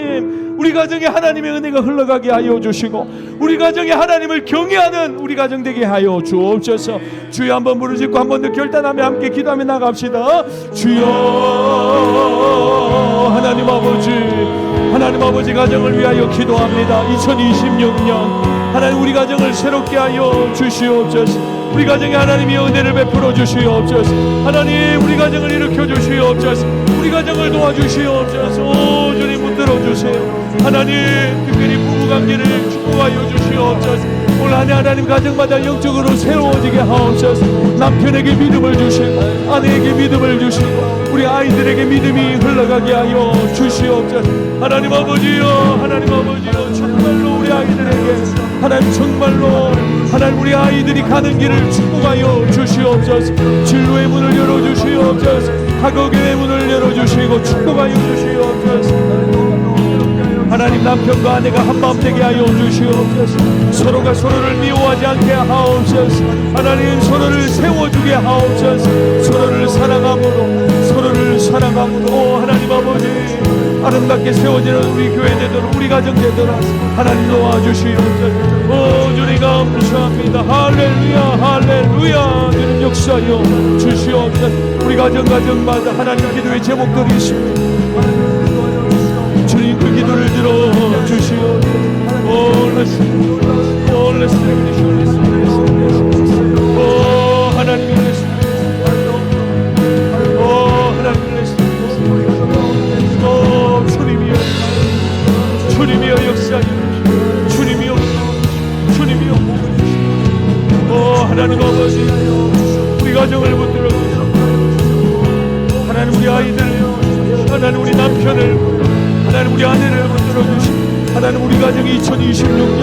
우리 가정에 하나님의 은혜가 흘러가게 하여 주시고, 우리 가정에 하나님을 경외하는 우리 가정 되게 하여 주옵소서. 주여 한번 부르짖고 한 번 더 결단하며 함께 기도하며 나갑시다. 주여, 하나님 아버지, 하나님 아버지, 가정을 위하여 기도합니다. 2026년 하나님 우리 가정을 새롭게 하여 주시옵소서. 우리 가정에 하나님이 은혜를 베풀어 주시옵소서. 하나님, 우리 가정을 일으켜 주시옵소서. 우리 가정을 도와주시옵소서. 오 주님, 붙들어 주세요. 하나님, 특별히 부부관계를 축복하여 주시옵소서. 올 한 해 하나님 가정마다 영적으로 새로워지게 하옵소서. 남편에게 믿음을 주시고, 아내에게 믿음을 주시고, 우리 아이들에게 믿음이 흘러가게 하여 주시옵소서. 하나님 아버지여, 하나님 아버지여, 정말로 우리 아이들에게 하나님, 정말로 하나님 우리 아이들이 가는 길을 축복하여 주시옵소서. 진로의 문을 열어주시옵소서. 학업의 문을 열어주시고 축복하여 주시옵소서. 하나님, 남편과 아내가 한마음 되게 하여 주시옵소서. 서로가 서로를 미워하지 않게 하옵소서. 하나님, 서로를 세워주게 하옵소서. 서로를 사랑함으로 하나님 아버지, 아름답게 세워지는 우리 교회 되도록, 우리 가정 되도록 하나님 도와주시옵소서. 오 주님 감사합니다. 할렐루야, 할렐루야. 주님 역사여 주시옵소서. 우리 가정마다 하나님 기도의 제목들이 있습니다. 주님, 그 기도를 들어 주시옵소서. 하나님, 주님이여 역사여, 주님이여 하나님 아버지, 우리 가정을 붙들어 주시고, 하나님 우리 아이들, 하나님 우리 남편을, 하나님 우리 아내를 붙들어 주시고, 하나님 우리 가정이 2026년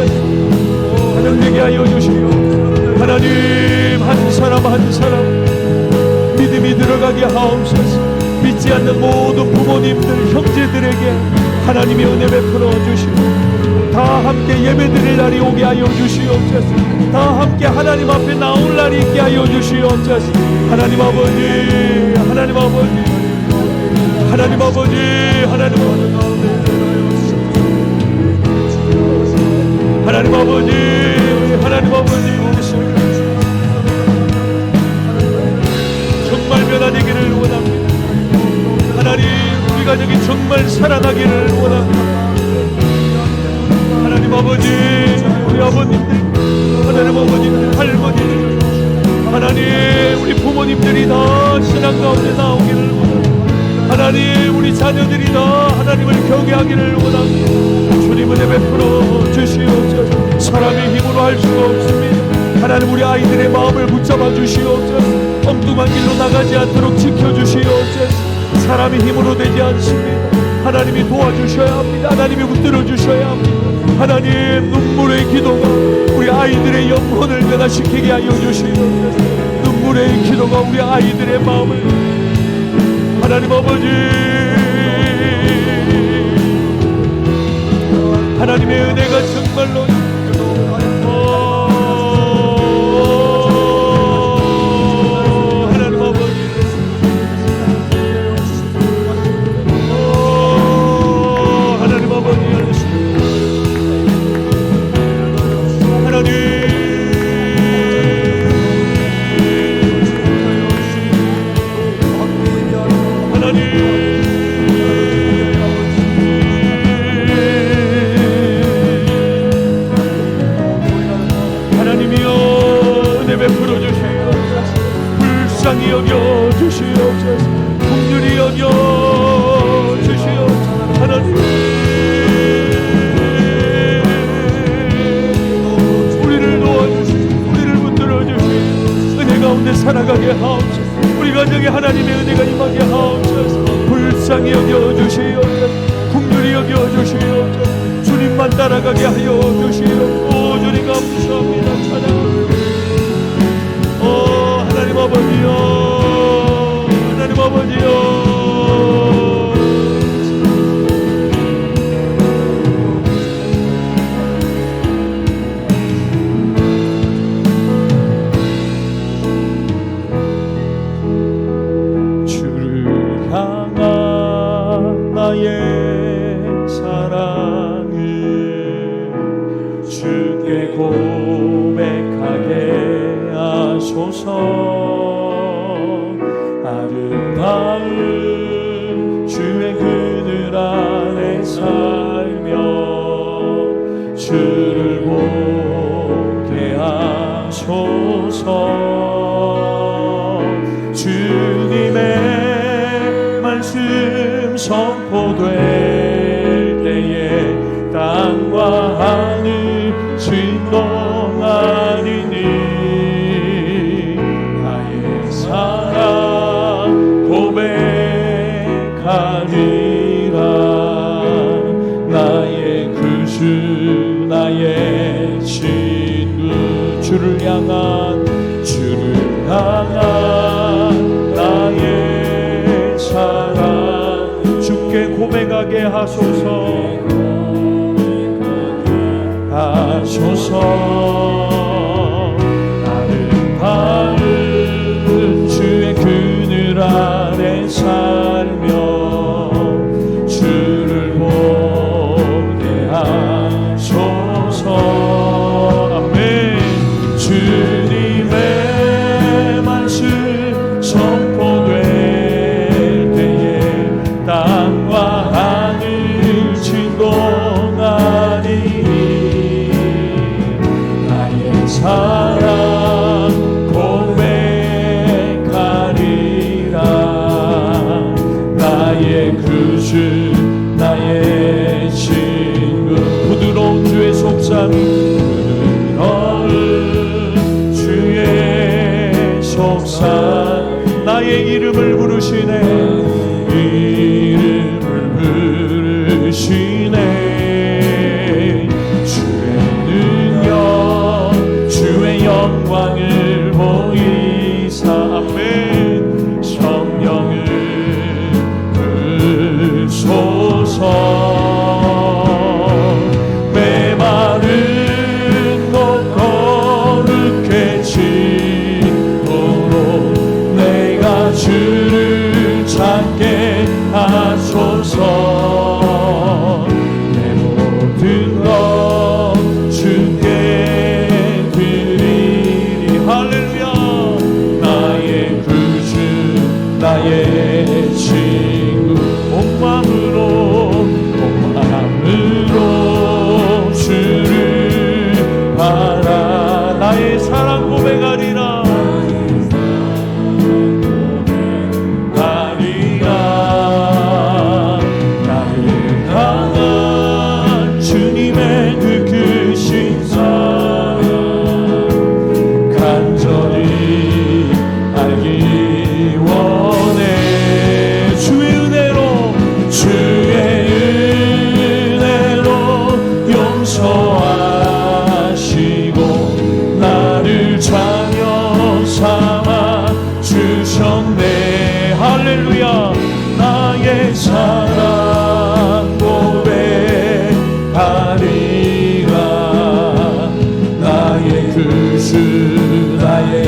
하나님 되게 하여 주시고, 하나님 한 사람 한 사람 믿음이 들어가게 하옵소서. 믿지 않는 모든 부모님들, 형제들에게 하나님의 은혜 베풀어 주시고, 다 함께 예배드릴 날이 오게 하여 주시옵소서. 다 함께 하나님 앞에 나올 날이 있게 하여 주시옵소서. 하나님 아버지, 하나님 아버지, 하나님 아버지, 하나님 아버지, 하나님 아버지, 하나님 아버지, 정말 변화되기를 원합니다. 하나님, 우리 가정이 정말 살아나기를 원합니다. 하나님 아버지, 우리 아버님들, 하나님 아버님들, 할머니들, 하나님 우리 부모님들이 다 신앙 가운데 나오기를 원합니다. 하나님, 우리 자녀들이 다 하나님을 경외하기를 원합니다. 주님 은혜 베풀어 주시옵소서. 사람의 힘으로 할 수가 없습니다. 하나님, 우리 아이들의 마음을 붙잡아 주시옵소서. 엉뚱한 길로 나가지 않도록 지켜주시옵소서. 사람의 힘으로 되지 않습니다. 하나님이 도와주셔야 합니다. 하나님이 붙들어 주셔야 합니다. 하나님, 눈물의 기도가 우리 아이들의 영혼을 변화시키게 하여 주시옵소서. 눈물의 기도가 우리 아이들의 마음을, 하나님 아버지, 하나님의 은혜가 정말로 하나님 아버지, 하나님 아버지, 하나님 여겨주시옵소서. 긍휼히 여겨주시옵소서. 주님만 따라가게 하여 주시옵소서. 주님 감사합니다. 찬양합니다. 하나님 아버지여, 하나님 아버지여. 나의 사랑을 주께 고백하게 하소서. 아름다운 주의 그늘 안에 살며 주를 보게 하소서. 주님의 말씀 선포될 때에 땅과 하늘 진동하리니 나의 사랑 고백하리라. 나의 구주 나의 친구 주를 향한 나의 사랑 주께 고백하게 하소서. 아름다운 주의 그늘 안에 살며 주를 보게 하소서. 아멘. 주님의 말씀 선포될 때에 땅과 하늘 진동하리니 나의 사랑 고백하리라. 나의 구주 나의 친구 부드러운 주의 속삭임 부드러운 주의 속삭임 나의 이름을 부르시네. 이름을 부르시네. 주의 능력 주의 영광을 보이사. 아멘. 성령을 부소서. 메마른 곳 거룩해지도록 내가 주를 찾게 하소서. 내 모든 것 주께 드리리. 할렐루야. 나의 구주 나의 친구 온 마음으로 주를 바라. 나의 사랑 고백하리라. 나를 향한 주님의 그 크신 사랑 간절히 알기 원해. 주의 은혜로 용서하시고 나를 자녀 삼아 주셨네. 할렐루야. 나의 사랑 고백하리라. 나의 구주 나의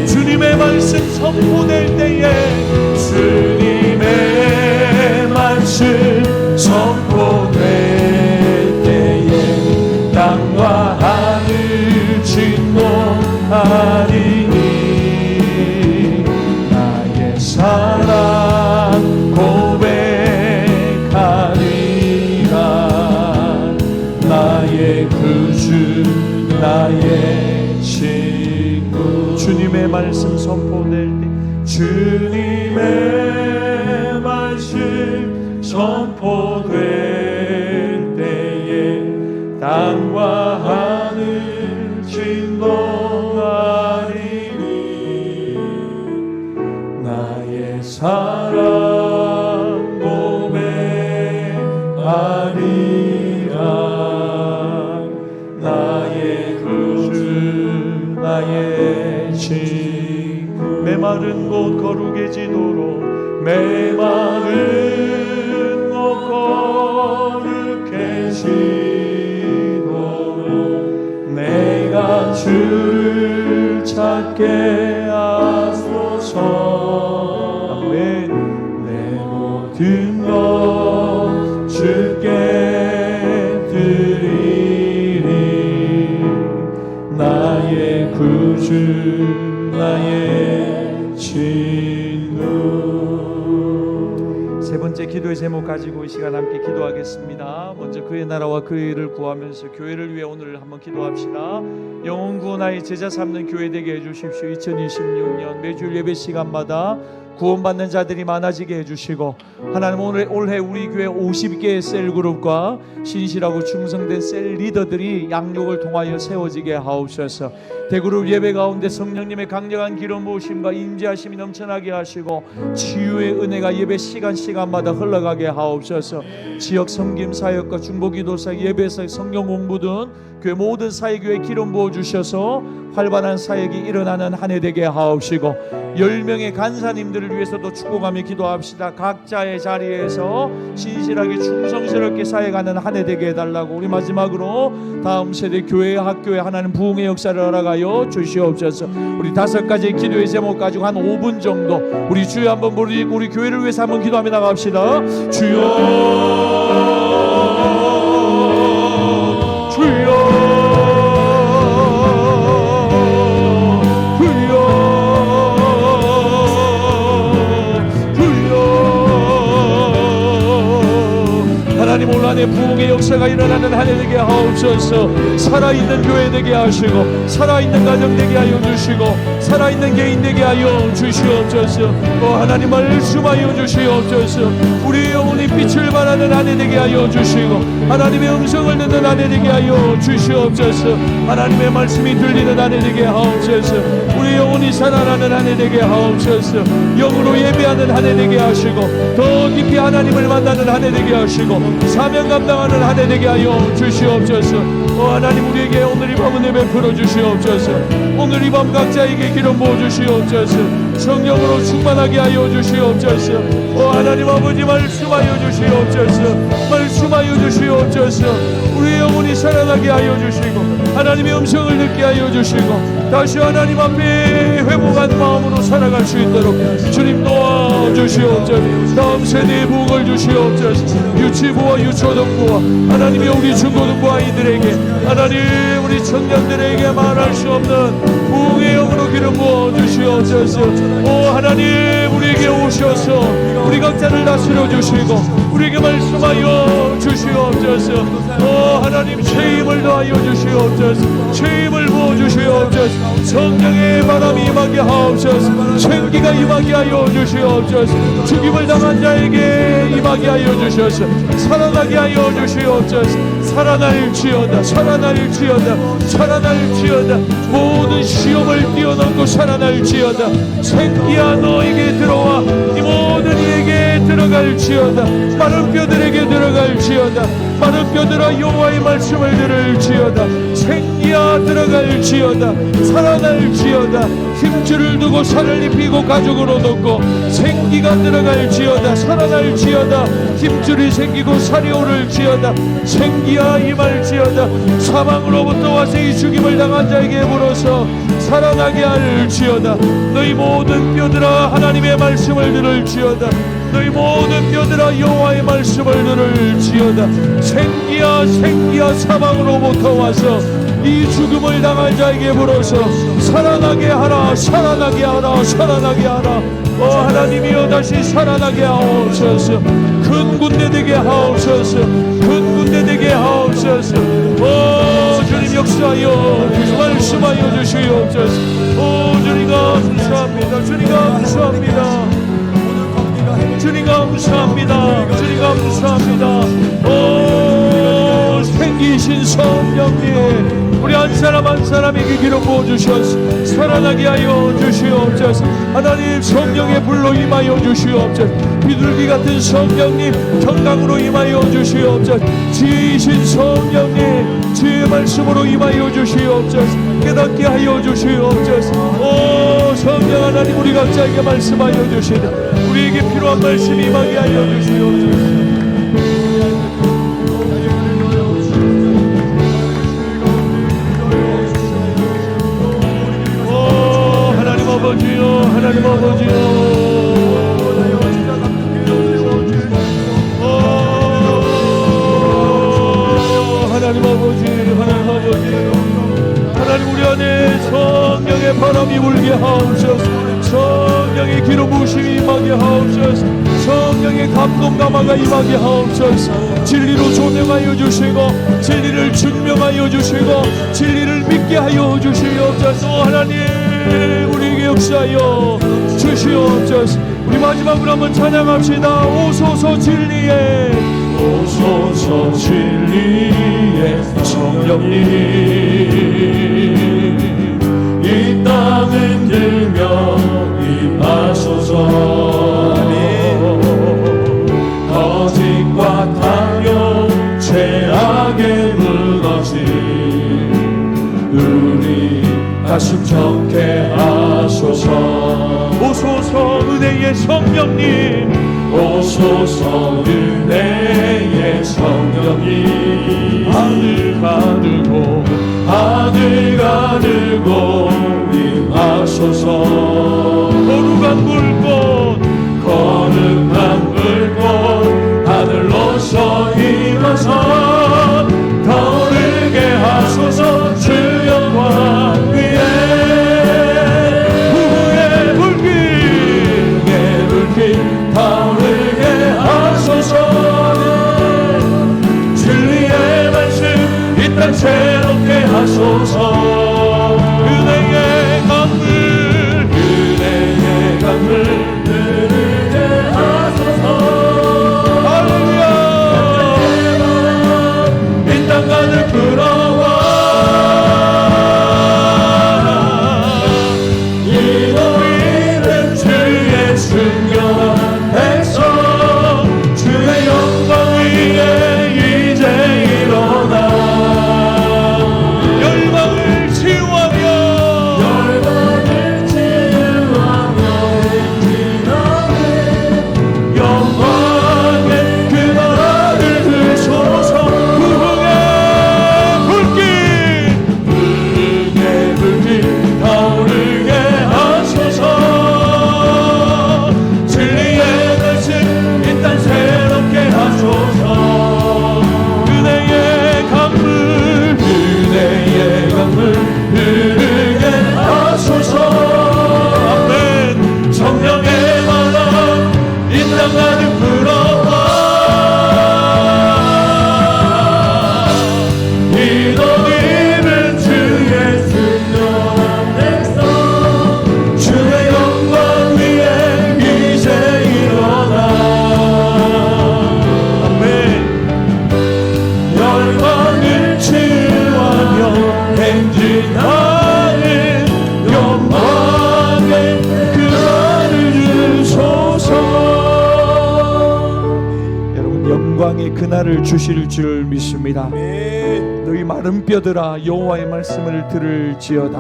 주님의 말씀 선포될 때에 주님의 말씀 선포될 때에 땅과 하늘 진동하리니 나의 사랑 고백하리라. 나의 구주 나의 친구 주님의 말씀 선포될 때 주님의 말씀 선포될 때에 땅과 하늘 진동하리니 나의 사랑 마른 곳 거룩해지도록 메마른 곳 거룩해지도록 내가 주를 찾게 하소서. 아멘. 내 모든 것 주께 드리리. 나의 구주 나의 진루. 세 번째 기도의 제목 가지고 이 시간 함께 기도하겠습니다. 먼저 그의 나라와 그의 일을 구하면서 교회를 위해 오늘 한번 기도합시다. 영혼 구원하여 제자 삼는 교회 되게 해주십시오. 2026년 매주일 예배 시간마다 구원받는 자들이 많아지게 해주시고, 하나님 오늘 올해 우리 교회 50개의 셀그룹과 신실하고 충성된 셀 리더들이 양육을 통하여 세워지게 하옵소서. 대그룹 예배 가운데 성령님의 강력한 기름 부으심과 인지하심이 넘쳐나게 하시고 치유의 은혜가 예배 시간마다 흘러가게 하옵소서. 지역 섬김 사역과 중보기도 사역, 예배 사역, 성경 공부 등 교회 모든 사역교회에 기름 부어주셔서 활발한 사역이 일어나는 한 해 되게 하옵시고, 10명의 간사님들을 위해서도 축복하며 기도합시다. 각자의 자리에서 신실하게 충성스럽게 사역하는 한 해 되게 해달라고. 우리 마지막으로 다음 세대 교회 학교에 하나님 부흥의 역사를 허락하여 주시옵소서. 우리 5가지 기도의 제목 가지고 한 5분 정도 우리 주여 한번 부르고 우리 교회를 위해서 한번 기도하며 나갑시다. 주여 주여 하나님 오늘 안에 부흥의 역사가 일어나는 한 해 되게 하옵소서. 살아있는 교회 되게 하시고 살아있는 가정 되게 하여 주시고 살아있는 개인 되게 하여 주시옵소서. 하나님 말씀하여 주시옵소서. 우리 영혼이 빛을 발하는 한 해 되게 하여 주시고 하나님의 음성을 듣는 한 해 되게 하여 주시옵소서. 하나님의 말씀이 들리는 한 해 되게 하옵소서. 우리 영혼이 살아나는 한 해 되게 하옵소서. 영으로 예배하는 한 해 되게 하시고 더 깊이 하나님을 만나는 한 해 되게 하시고 사명 감당하는 한 해 되게 하여 주시옵소서. 하나님 우리에게 오늘 이 밤은 베풀어 주시옵소서. 오늘 이 밤 각자에게 기름 부어 주시옵소서. 성령으로 충만하게 하여 주시옵소서. 하나님 아버지 말씀하여 주시옵소서. 말씀하여 주시옵소서. 우리 영혼이 살아나게 하여 주시고 하나님의 음성을 듣게 하여 주시고 다시 하나님 앞에 회복한 마음으로 살아갈 수 있도록 주님 도와주시옵소서. 다음 세대의 부흥을 주시옵소서. 유치부와 유초등부와 하나님의 우리 중고등부 아이들에게 하나님 우리 청년들에게 말할 수 없는 부흥의 영으로 기름 부어 주시옵소서. 하나님 우리에게 오셔서 우리 각자를 다스려 주시고 우리에게 말씀하여 주시옵소서. 하나님 새 힘을 더하여 주시옵소서. 새 힘을 부어 주시옵소서. 성령의 바람이 임하게 하옵소서. 생기가 임하게 하여 주시옵소서. 죽임을 당한 자에게 임하게 하여 주셔서 살아나게 하여 주시옵소서. 살아날지어다 살아날지어다 살아날지어다. 모든 시험을 뛰어넘고 살아날지어다. 생기야 너에게 들어와 이 모든 이에게 들어갈지어다. 마른 뼈들에게 들어갈지어다. 마른 뼈들아 여호와의 말씀을 들을지어다. 생기야 들어갈지어다. 살아날지어다. 힘줄을 두고 살을 입히고 가죽으로 덮고 생기가 들어갈지어다. 살아날지어다. 힘줄이 생기고 살이 오를지어다. 생기야 임할지어다. 사망으로부터 와서 이 죽임을 당한 자에게 물어서 살아나게 할지어다. 너희 모든 뼈들아 하나님의 말씀을 들을지어다. 너희 모든 뼈들아 여호와의 말씀을 들을지어다. 생기야 생기야 사망으로부터 와서 이 죽음을 당할 자에게 불어서 살아나게 하라 살아나게 하라 살아나게 하라. 하나님이여 다시 살아나게 하옵소서. 큰 군대 되게 하옵소서. 큰 군대 되게 하옵소서. 주님 역사하여 말씀하여 주시옵소서. 주님 감사합니다. 주님 감사합니다. 주님 감사합니다. 주님 감사합니다. 생기신 성령님 우리 한 사람 한 사람에게 기름 부어주셔서 살아나게 하여 주시옵소서. 하나님 성령의 불로 임하여 주시옵소서. 비둘기 같은 성령님 평강으로 임하여 주시옵소서. 지혜이신 성령님 주의 말씀으로 임하여 주시옵소서. 깨닫게 하여 주시옵소서. 오 성령 하나님 우리 각자에게 말씀하여 주시다. 우리에게 필요한 말씀 임하게 하여 주시옵소서. 아버지요 하나님 아버지요 하나님 아버지 하나님 아버지 하나님 우리 안에 성령의 바람이 불게 하옵소서. 성령의 기름 부으심이 임하게 하옵소서. 성령의 감동 감화가 임하게 하옵소서. 진리로 조명하여 주시고 진리를 증명하여 주시고 진리를 믿게 하여 주시옵소서. 하나님 우리에게 역사하여 주시옵소서. 우리 마지막으로 한번 찬양합시다. 오소서 진리에 오소서 진리에 성령님 이 땅을 들며 임하소서. 거짓과 탐욕 죄악에 무너진 우리 가슴 적게 하소서. 오소서 은혜의 성령님 오소서 은혜의 성령님 아들 가르고 아들 가르고 임하소서. 거룩한 불꽃 거룩한 불꽃 하늘로서 임하사 타오르게 하소서. 주 영광 위에 후의 불길 타오르게 하소서. 진리의 말씀 이 땅 새롭게 하소서. 은혜의 강물 은혜의 강물 흐르게 하소서. 할렐루야. 이 땅 가득 불어와 이 너희는 주의 순결한 백성 주의 영광 위에 이제 일어나 열방을 치유하며 영광의 그 나라를 드소서. 부흥의 불길 타오르게 하소서. 진리의 말씀 이 땅 새롭게 하소서. 은혜의 강물 흐르게 하소서. 아멘. 성령의 바람 이 땅 가득 불어와 이 너희는 주의 순전한 백성 주의 영광 위에 이제 일어나. 아멘. 열방을 치유하며 행진하는 영광의 그날을 주소서. 여러분 영광의 그날을 주실 줄 믿습니다. 너희 마른 뼈들아 여호와의 말씀을 들을지어다.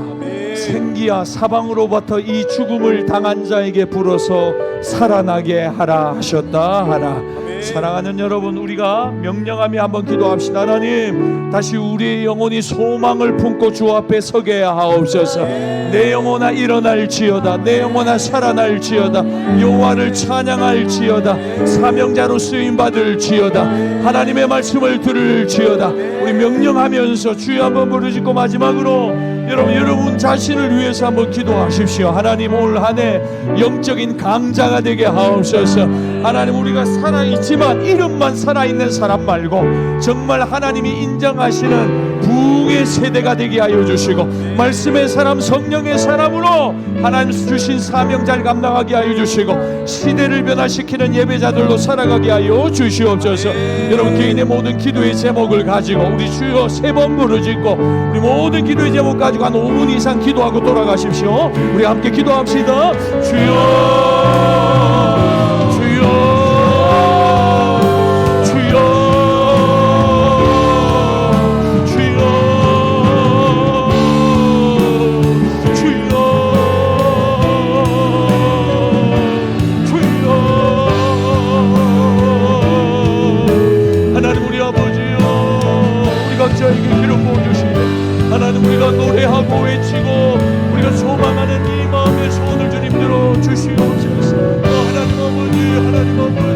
생기야 사방으로부터 이 죽음을 당한 자에게 불어서 살아나게 하라 하셨다 하라. 사랑하는 여러분 우리가 명령하며 한번 기도합시다. 하나님 다시 우리의 영혼이 소망을 품고 주 앞에 서게 하옵소서. 내 영혼아 일어날지어다. 내 영혼아 살아날지어다. 여호와를 찬양할지어다. 사명자로 쓰임받을지어다. 하나님의 말씀을 들을지어다. 우리 명령하면서 주여 한번 부르짖고 마지막으로 여러분 자신을 위해서 한번 기도하십시오. 하나님 올 한 해 영적인 강자가 되게 하옵소서. 하나님 우리가 살아있지만 이름만 살아있는 사람 말고 정말 하나님이 인정하시는 부흥의 우리의 세대가 되게 하여 주시고 말씀의 사람 성령의 사람으로 하나님 주신 사명 잘 감당하게 하여 주시고 시대를 변화시키는 예배자들로 살아가게 하여 주시옵소서. 여러분 개인의 모든 기도의 제목을 가지고 우리 주여 3번 부르짖고 우리 모든 기도의 제목 가지고 한 5분 이상 기도하고 돌아가십시오. 우리 함께 기도합시다. 주여 주여 주여 주여 주여 주여 하나님 우리 아버지여 우리 각자에게 기름 부어주시고 하나님 우리가 노래하고 외치고 우리가 소망하는 이 마음의 소원을 주님 들어 주시옵소서. 하나님 아버지 하나님 아버지